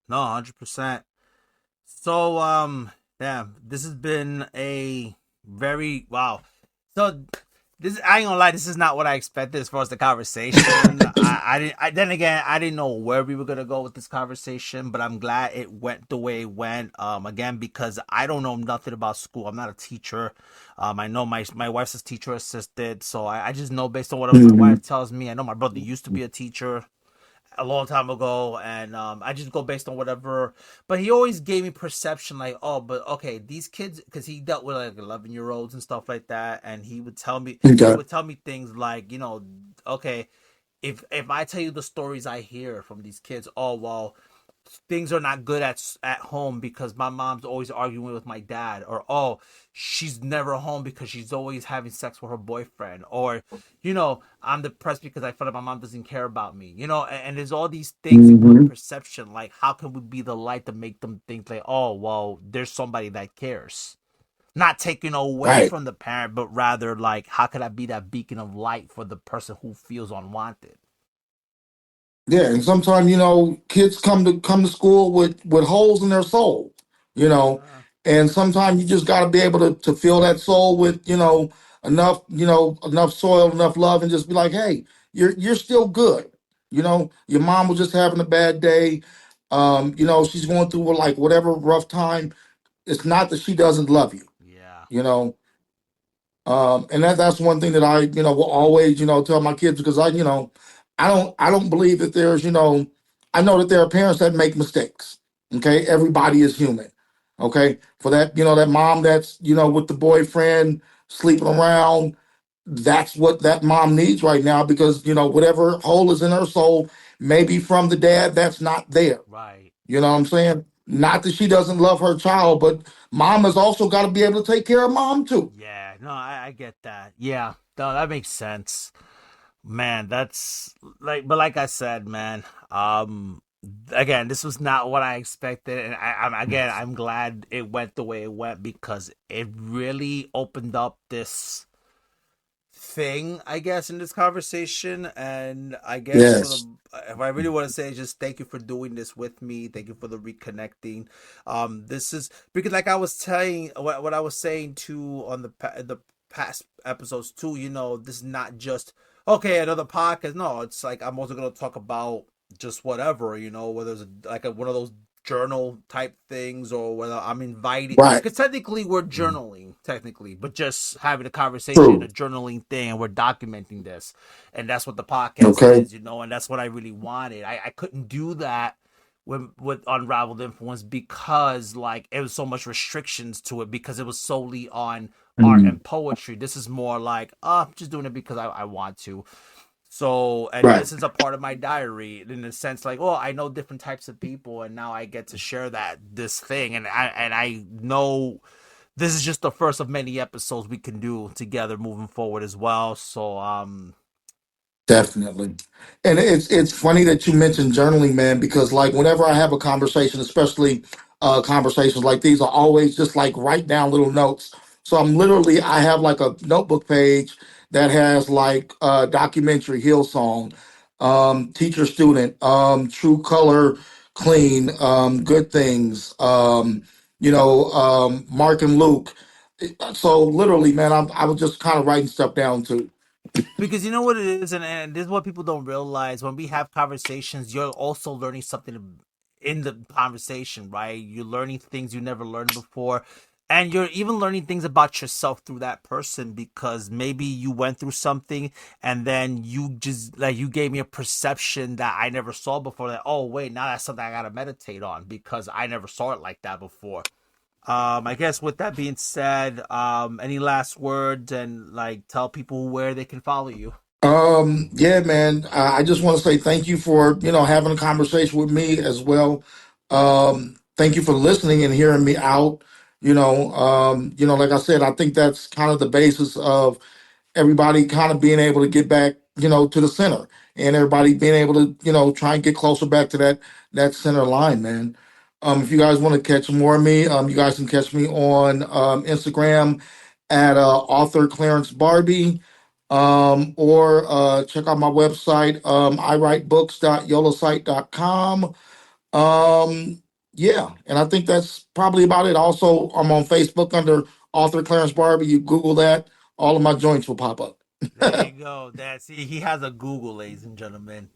no, 100%. So, damn, this has been a very wow. So This I ain't gonna lie. This is not what I expected as far as the conversation. I didn't. Then again, I didn't know where we were gonna go with this conversation, but I'm glad it went the way it went. Again, because I don't know nothing about school. I'm not a teacher. I know my wife's a teacher assistant, so I just know based on whatever my wife Mhm. tells me. I know my brother used to be a teacher a long time ago, and I just go based on whatever. But he always gave me perception, like, oh, but okay, these kids, because he dealt with like 11-year-olds and stuff like that, and he Okay. would tell me things like, okay, if I tell you the stories I hear from these kids, oh well, things are not good at home because my mom's always arguing with my dad, or oh, she's never home because she's always having sex with her boyfriend, or I'm depressed because I feel like my mom doesn't care about me, and there's all these things he put in Hmm. perception, like how can we be the light to make them think like, oh well, there's somebody that cares, not taking away Right. from the parent, but rather like how could I be that beacon of light for the person who feels unwanted. Yeah, and sometimes kids come to school with holes in their soul, you know, uh, and sometimes you just got to be able to fill that soul with enough soil, enough love, and just be like, hey, you're still good. Your mom was just having a bad day. She's going through like whatever rough time. It's not that she doesn't love you. yeah. You know, and that's one thing that I will always, tell my kids because I don't believe that I know that there are parents that make mistakes. Okay. Everybody is human. Okay. For that mom that's, with the boyfriend sleeping around, that's what that mom needs right now because, whatever hole is in her soul, maybe from the dad that's not there. Right. You know what I'm saying? Not that she doesn't love her child, but mom has also got to be able to take care of mom too. Yeah, no, I get that. Yeah, no, that makes sense. Man, that's but like I said, man, again, this was not what I expected, and I'm glad it went the way it went because it really opened up this thing, I guess, in this conversation. And I guess Yes. if I really want to say, just thank you for doing this with me. Thank you for the reconnecting. This is because, like I was telling, what I was saying too on the past episodes too. This is not just okay another podcast. No, it's like I'm also gonna talk about just whatever. Whether it's one of those journal type things or whether I'm inviting, Right. because technically we're journaling technically, but just having a conversation, a True. journaling thing, and we're documenting this, and that's what the podcast Okay. is, and that's what I really wanted. I couldn't do that with Unraveled Influence because like it was so much restrictions to it because it was solely on art Mhm. and poetry. This is more like I'm just doing it because I want to. So, and Right. this is a part of my diary in the sense like, oh, I know different types of people, and now I get to share this thing, and I know this is just the first of many episodes we can do together moving forward as well. So, Definitely. And it's funny that you mentioned journaling, man, because like whenever I have a conversation, especially conversations like these, I always just like write down little notes. So I have like a notebook page that has like documentary, Hillsong, teacher student, true color, clean, good things, Mark and Luke. So literally, man, I was just kind of writing stuff down too. because you know what it is, and this is what people don't realize when we have conversations, you're also learning something in the conversation, right? You're learning things you never learned before. And you're even learning things about yourself through that person because maybe you went through something and then you just like you gave me a perception that I never saw before. That, oh, wait, now that's something I got to meditate on because I never saw it like that before. I guess with that being said, any last words and like tell people where they can follow you. Yeah, man. I just want to say thank you for, having a conversation with me as well. Thank you for listening and hearing me out. Like I said, I think that's kind of the basis of everybody kind of being able to get back, to the center and everybody being able to, try and get closer back to that center line, man. If you guys want to catch more of me, you guys can catch me on Instagram at author Clarence Barbee. Or check out my website, iwritebooks.yolasite.com. Yeah, and I think that's probably about it. Also, I'm on Facebook under author Clarence Barbee. You Google that, all of my joints will pop up. There you go. That's he has a Google, ladies and gentlemen.